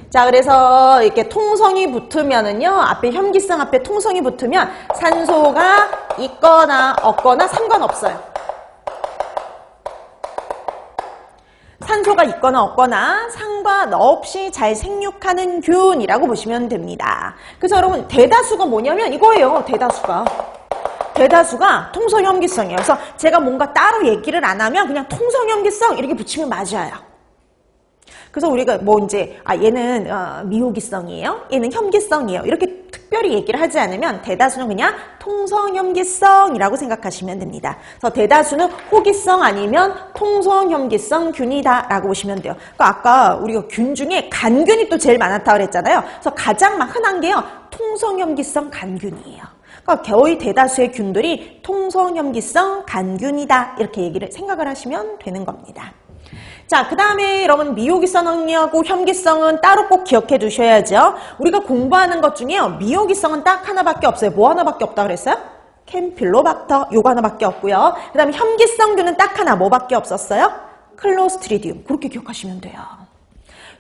자, 그래서 이렇게 통성이 붙으면은요, 앞에 혐기성 앞에 통성이 붙으면 산소가 있거나 없거나 상관없어요. 산소가 있거나 없거나 상관없이 잘 생육하는 균이라고 보시면 됩니다. 그래서 여러분, 대다수가 뭐냐면 이거예요, 대다수가 통성혐기성이에요. 그래서 제가 뭔가 따로 얘기를 안 하면 그냥 통성혐기성 이렇게 붙이면 맞아요. 그래서 우리가 뭐 이제 얘는 미호기성이에요, 얘는 혐기성이에요 이렇게 특별히 얘기를 하지 않으면 대다수는 그냥 통성혐기성이라고 생각하시면 됩니다. 그래서 대다수는 호기성 아니면 통성혐기성 균이다 라고 보시면 돼요. 그러니까 아까 우리가 균 중에 간균이 또 제일 많았다고 그랬잖아요. 그래서 가장 흔한 게요, 통성혐기성 간균이에요. 그러니까 거의 대다수의 균들이 통성혐기성 간균이다 이렇게 생각을 하시면 되는 겁니다. 자, 그 다음에 여러분 미호기성하고 혐기성은 따로 꼭 기억해 두셔야죠. 우리가 공부하는 것 중에요, 미호기성은 딱 하나밖에 없어요. 뭐 하나밖에 없다 그랬어요? 캠필로박터, 요거 하나밖에 없고요. 그 다음에 혐기성균은 딱 하나, 뭐밖에 없었어요? 클로스트리디움. 그렇게 기억하시면 돼요.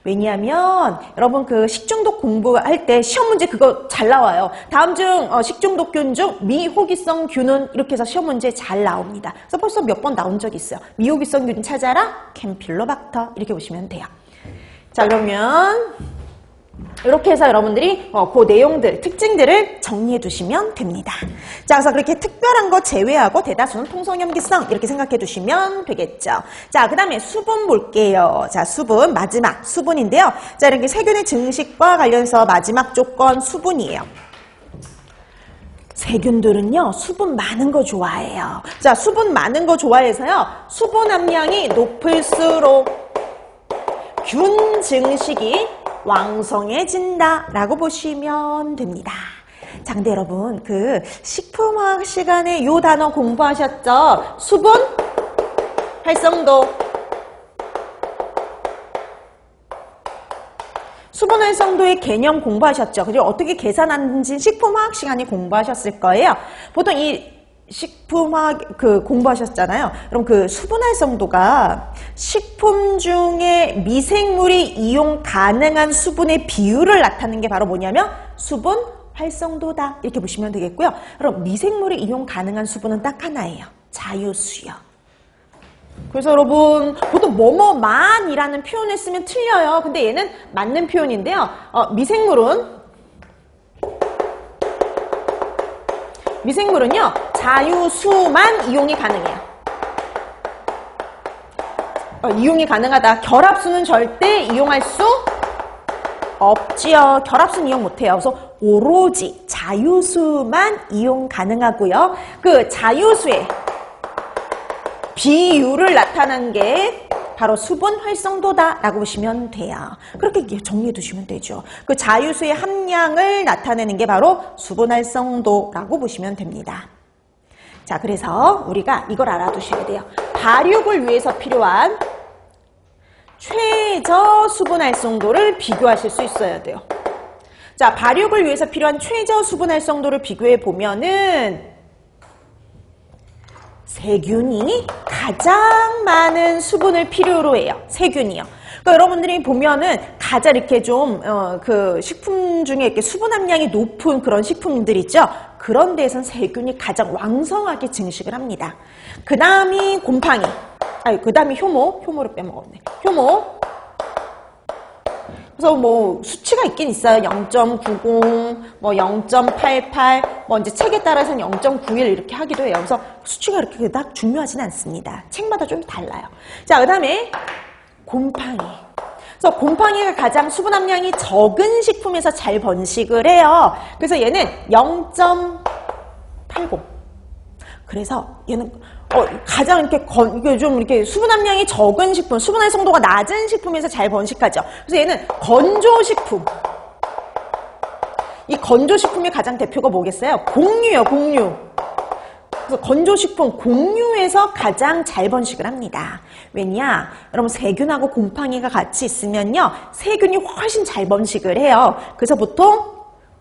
왜냐하면 여러분 그 식중독 공부할 때 시험 문제 그거 잘 나와요. 다음 중 식중독균 중 미호기성 균은 이렇게 해서 시험 문제 잘 나옵니다. 그래서 벌써 몇 번 나온 적이 있어요. 미호기성 균 찾아라, 캠필로박터 이렇게 보시면 돼요. 자, 그러면 이렇게 해서 여러분들이 그 내용들, 특징들을 정리해 두시면 됩니다. 자, 그래서 그렇게 특별한 거 제외하고 대다수는 통성혐기성 이렇게 생각해 두시면 되겠죠. 자, 그 다음에 수분 볼게요. 자, 수분, 마지막 수분인데요. 자, 이렇게 세균의 증식과 관련해서 마지막 조건 수분이에요. 세균들은요, 수분 많은 거 좋아해요. 자, 수분 많은 거 좋아해서요, 수분 함량이 높을수록 균 증식이 왕성해진다라고 보시면 됩니다. 자, 근데 여러분 그 식품화학 시간에 요 단어 공부하셨죠? 수분, 활성도. 수분 활성도의 개념 공부하셨죠? 그리고 어떻게 계산하는지 식품화학 시간에 공부하셨을 거예요. 보통 이 식품학 공부하셨잖아요. 그럼 그 수분 활성도가 식품 중에 미생물이 이용 가능한 수분의 비율을 나타내는 게 바로 뭐냐면 수분 활성도다. 이렇게 보시면 되겠고요. 그럼 미생물이 이용 가능한 수분은 딱 하나예요. 자유수요. 그래서 여러분 보통 뭐뭐만이라는 표현을 쓰면 틀려요. 근데 얘는 맞는 표현인데요. 미생물은요 자유수만 이용이 가능해요. 이용이 가능하다. 결합수는 절대 이용할 수 없지요. 결합수는 이용 못해요. 그래서 오로지 자유수만 이용 가능하고요. 그 자유수의 비율을 나타낸 게 바로 수분 활성도다라고 보시면 돼요. 그렇게 정리해 두시면 되죠. 그 자유수의 함량을 나타내는 게 바로 수분 활성도라고 보시면 됩니다. 자, 그래서 우리가 이걸 알아두셔야 돼요. 발육을 위해서 필요한 최저 수분 활성도를 비교하실 수 있어야 돼요. 자, 발육을 위해서 필요한 최저 수분 활성도를 비교해 보면은 세균이 가장 많은 수분을 필요로 해요. 세균이요. 그러니까 여러분들이 보면은 가장 이렇게 좀 그 식품 중에 이렇게 수분 함량이 높은 그런 식품들 있죠. 그런 데에선 세균이 가장 왕성하게 증식을 합니다. 그 다음이 곰팡이. 그 다음이 효모를 빼먹었네. 효모. 그래서 뭐 수치가 있긴 있어요. 0.90, 뭐 0.88, 뭐 이제 책에 따라서는 0.91 이렇게 하기도 해요. 그래서 수치가 이렇게 딱 중요하진 않습니다. 책마다 좀 달라요. 자, 그 다음에 곰팡이. 그래서 곰팡이가 가장 수분 함량이 적은 식품에서 잘 번식을 해요. 그래서 얘는 0.80. 그래서 얘는 가장 이렇게 좀 이렇게 수분 함량이 적은 식품, 수분 활성도가 낮은 식품에서 잘 번식하죠. 그래서 얘는 건조식품. 이 건조식품의 가장 대표가 뭐겠어요? 곡류요, 곡류. 그래서 건조식품, 곡류에서 가장 잘 번식을 합니다. 왜냐? 여러분 세균하고 곰팡이가 같이 있으면요, 세균이 훨씬 잘 번식을 해요. 그래서 보통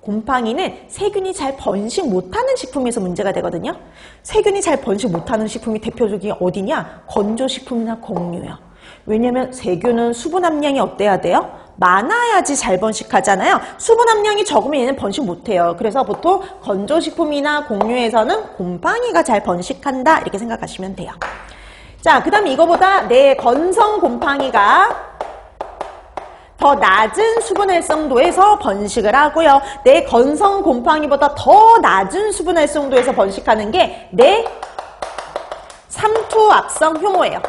곰팡이는 세균이 잘 번식 못하는 식품에서 문제가 되거든요. 세균이 잘 번식 못하는 식품이 대표적인 어디냐? 건조식품이나 곡류요. 왜냐면 세균은 수분 함량이 어때야 돼요? 많아야지 잘 번식하잖아요. 수분 함량이 적으면 얘는 번식 못해요. 그래서 보통 건조식품이나 곡류에서는 곰팡이가 잘 번식한다 이렇게 생각하시면 돼요. 자, 그 다음에 이거보다 내 건성 곰팡이가 더 낮은 수분 활성도에서 번식을 하고요. 내 건성 곰팡이보다 더 낮은 수분 활성도에서 번식하는 게 내 삼투압성 효모예요.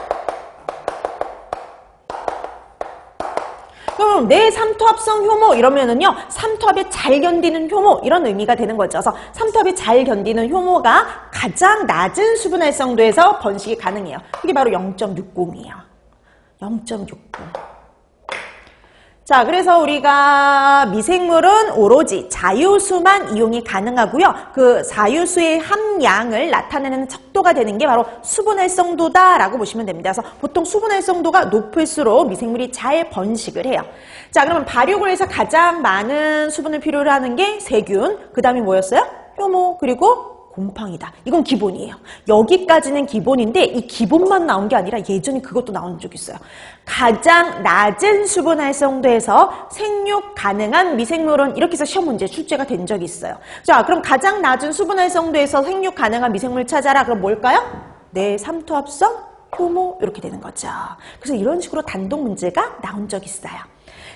그럼 내 삼투압성 효모 이러면은요, 삼투압에 잘 견디는 효모 이런 의미가 되는 거죠. 그래서 삼투압에 잘 견디는 효모가 가장 낮은 수분 활성도에서 번식이 가능해요. 그게 바로 0.60이에요. 0.60. 자, 그래서 우리가 미생물은 오로지 자유수만 이용이 가능하고요. 그 자유수의 함량을 나타내는 척도가 되는 게 바로 수분 활성도다라고 보시면 됩니다. 그래서 보통 수분 활성도가 높을수록 미생물이 잘 번식을 해요. 자, 그러면 발육을 해서 가장 많은 수분을 필요로 하는 게 세균, 그 다음에 뭐였어요? 효모, 그리고 곰팡이다. 이건 기본이에요. 여기까지는 기본인데 이 기본만 나온 게 아니라 예전에 그것도 나온 적이 있어요. 가장 낮은 수분 활성도에서 생육 가능한 미생물은 이렇게 해서 시험 문제 출제가 된 적이 있어요. 자, 그럼 가장 낮은 수분 활성도에서 생육 가능한 미생물 찾아라. 그럼 뭘까요? 내 삼투압성 효모 이렇게 되는 거죠. 그래서 이런 식으로 단독 문제가 나온 적이 있어요.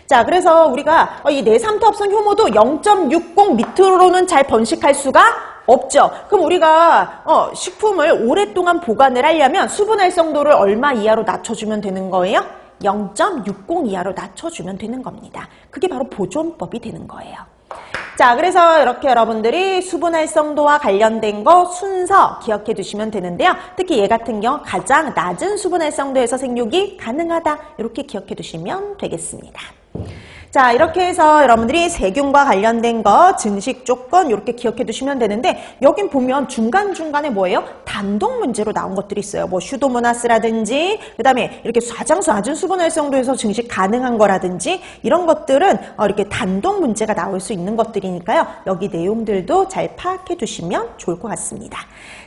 자, 그래서 우리가 이 내삼투압성 효모도 0.60 밑으로는 잘 번식할 수가 없죠. 그럼 우리가 식품을 오랫동안 보관을 하려면 수분 활성도를 얼마 이하로 낮춰주면 되는 거예요? 0.60 이하로 낮춰주면 되는 겁니다. 그게 바로 보존법이 되는 거예요. 자, 그래서 이렇게 여러분들이 수분 활성도와 관련된 거 순서 기억해 두시면 되는데요. 특히 얘 같은 경우 가장 낮은 수분 활성도에서 생육이 가능하다. 이렇게 기억해 두시면 되겠습니다. 자, 이렇게 해서 여러분들이 세균과 관련된 거, 증식 조건 이렇게 기억해 두시면 되는데 여긴 보면 중간중간에 뭐예요? 단독 문제로 나온 것들이 있어요. 뭐 슈도모나스라든지 그다음에 이렇게 사장수 낮은 수분 활성도에서 증식 가능한 거라든지 이런 것들은 이렇게 단독 문제가 나올 수 있는 것들이니까요. 여기 내용들도 잘 파악해 두시면 좋을 것 같습니다.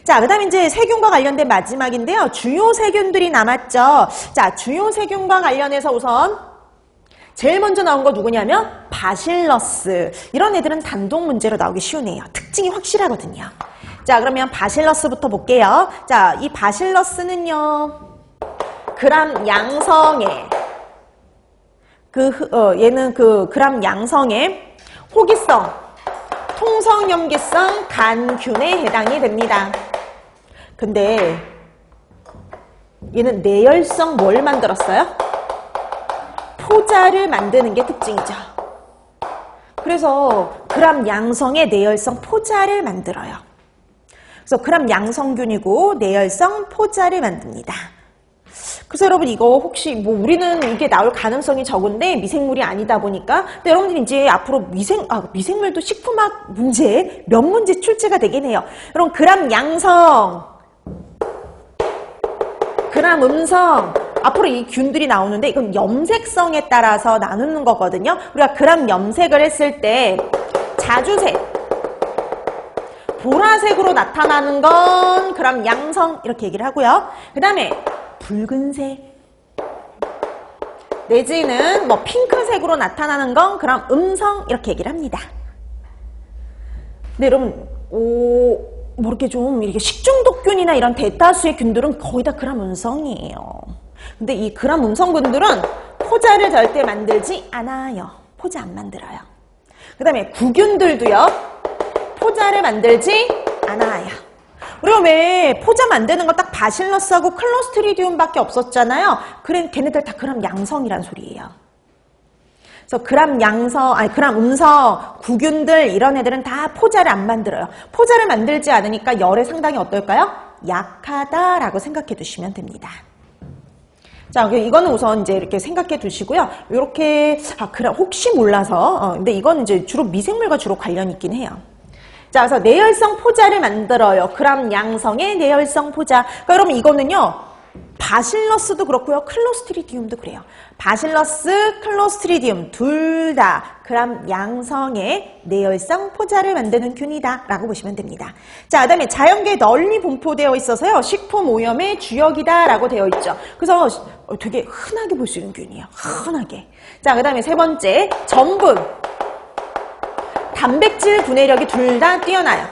자, 그다음에 이제 세균과 관련된 마지막인데요. 주요 세균들이 남았죠. 자, 주요 세균과 관련해서 우선 제일 먼저 나온 거 누구냐면 바실러스. 이런 애들은 단독 문제로 나오기 쉬운 애예요. 특징이 확실하거든요. 자, 그러면 바실러스부터 볼게요. 자, 이 바실러스는요. 그람 양성에 얘는 그람 양성에 호기성, 통성염기성 간균에 해당이 됩니다. 근데 얘는 내열성 뭘 만들었어요? 포자를 만드는 게 특징이죠. 그래서 그람 양성의 내열성 포자를 만들어요. 그래서 그람 양성균이고 내열성 포자를 만듭니다. 그래서 여러분 이거 혹시 뭐 우리는 이게 나올 가능성이 적은데 미생물이 아니다 보니까 근데 여러분들이 이제 앞으로 미생물도 식품학 문제 몇 문제 출제가 되긴 해요. 여러분 그람 양성, 그람 음성 앞으로 이 균들이 나오는데 이건 염색성에 따라서 나누는 거거든요. 우리가 그람 염색을 했을 때 자주색, 보라색으로 나타나는 건 그람 양성 이렇게 얘기를 하고요. 그 다음에 붉은색 내지는 뭐 핑크색으로 나타나는 건 그람 음성 이렇게 얘기를 합니다. 근데 여러분 뭐 이렇게 좀 이렇게 식중독균이나 이런 대다수의 균들은 거의 다 그람 음성이에요. 근데 이 그람 음성균들은 포자를 절대 만들지 않아요. 포자 안 만들어요. 그 다음에 구균들도요. 포자를 만들지 않아요. 우리가 왜 포자 만드는 거 딱 바실러스하고 클로스트리디움밖에 없었잖아요. 그래, 걔네들 다 그람 양성이란 소리예요. 그래서 그람 양성, 그람 음성, 구균들 이런 애들은 다 포자를 안 만들어요. 포자를 만들지 않으니까 열에 상당히 어떨까요? 약하다라고 생각해 두시면 됩니다. 자, 이거는 우선 이제 이렇게 생각해 두시고요. 이렇게, 그럼 혹시 몰라서, 근데 이건 이제 주로 미생물과 주로 관련이 있긴 해요. 자, 그래서 내열성 포자를 만들어요. 그람 양성의 내열성 포자. 그러니까 여러분 이거는요, 바실러스도 그렇고요. 클로스트리디움도 그래요. 바실러스, 클로스트리디움 둘 다 그람 양성의 내열성 포자를 만드는 균이다 라고 보시면 됩니다. 자, 그 다음에 자연계에 널리 분포되어 있어서요. 식품 오염의 주역이다 라고 되어 있죠. 그래서 되게 흔하게 볼 수 있는 균이에요. 흔하게. 자, 그 다음에 세 번째 전분. 단백질 분해력이 둘 다 뛰어나요.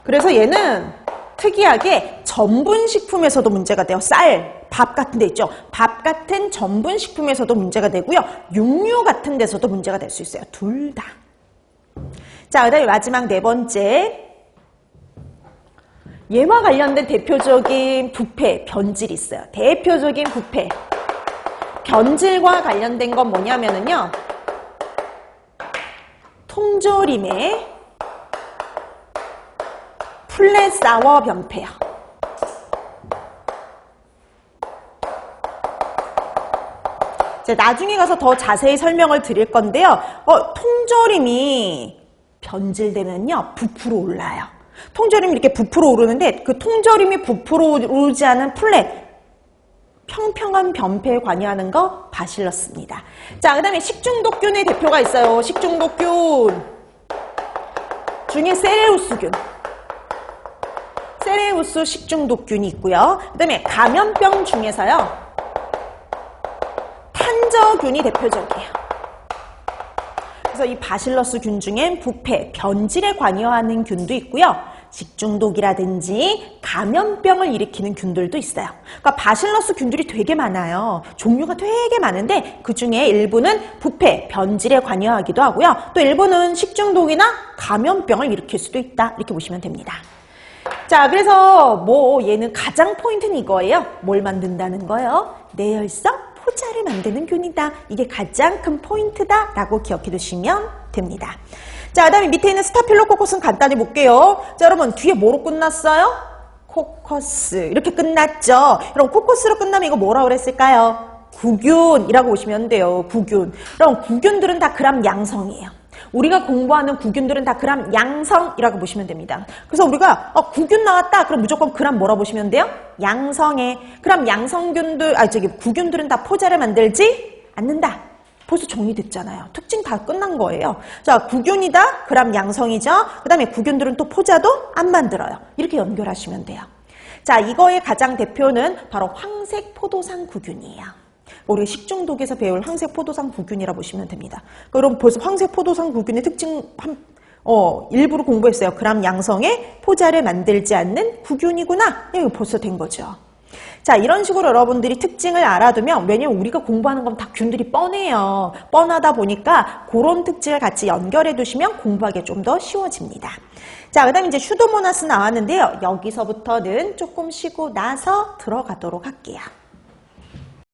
그래서 얘는 특이하게 전분식품에서도 문제가 돼요. 쌀, 밥 같은 데 있죠. 밥 같은 전분식품에서도 문제가 되고요. 육류 같은 데서도 문제가 될 수 있어요. 둘 다. 자, 그 다음에 마지막 네 번째. 얘와 관련된 대표적인 부패, 변질이 있어요. 대표적인 부패. 변질과 관련된 건 뭐냐면은요. 통조림의 플랫사워 변폐요. 이제 나중에 가서 더 자세히 설명을 드릴 건데요. 통조림이 변질되면요. 부풀어 올라요. 통조림이 이렇게 부풀어 오르는데 그 통조림이 부풀어 오르지 않은 플랫 평평한 변폐에 관여하는 거 바실러스입니다. 자, 그 다음에 식중독균의 대표가 있어요. 식중독균 중에 세레우스균. 세레우스 식중독균이 있고요. 그 다음에 감염병 중에서요. 탄저균이 대표적이에요. 그래서 이 바실러스 균 중엔 부패, 변질에 관여하는 균도 있고요. 식중독이라든지 감염병을 일으키는 균들도 있어요. 그러니까 바실러스 균들이 되게 많아요. 종류가 되게 많은데 그중에 일부는 부패, 변질에 관여하기도 하고요. 또 일부는 식중독이나 감염병을 일으킬 수도 있다. 이렇게 보시면 됩니다. 자, 그래서 뭐 얘는 가장 포인트는 이거예요. 뭘 만든다는 거예요? 내열성 포자를 만드는 균이다. 이게 가장 큰 포인트다라고 기억해 두시면 됩니다. 자, 그 다음에 밑에 있는 스타필로코커스는 간단히 볼게요. 자, 여러분 뒤에 뭐로 끝났어요? 코커스. 이렇게 끝났죠. 여러분 코커스로 끝나면 이거 뭐라고 그랬을까요? 구균이라고 보시면 돼요. 구균. 그럼 구균들은 다 그람 양성이에요. 우리가 공부하는 구균들은 다 그람 양성이라고 보시면 됩니다. 그래서 우리가 구균 나왔다. 그럼 무조건 그람 뭐라 보시면 돼요? 양성에. 그럼 양성균들, 구균들은 다 포자를 만들지 않는다. 벌써 정리됐잖아요. 특징 다 끝난 거예요. 자, 구균이다. 그람 양성이죠. 그 다음에 구균들은 또 포자도 안 만들어요. 이렇게 연결하시면 돼요. 자, 이거의 가장 대표는 바로 황색 포도상 구균이에요. 우리가 식중독에서 배울 황색 포도상 구균이라 보시면 됩니다. 그럼 벌써 황색 포도상 구균의 특징 일부러 공부했어요. 그람 양성에 포자를 만들지 않는 구균이구나. 이거 벌써 된 거죠. 자, 이런 식으로 여러분들이 특징을 알아두면, 왜냐면 우리가 공부하는 건 다 균들이 뻔해요. 뻔하다 보니까 그런 특징을 같이 연결해 두시면 공부하기 좀 더 쉬워집니다. 자, 그 다음에 이제 슈도모나스 나왔는데요. 여기서부터는 조금 쉬고 나서 들어가도록 할게요.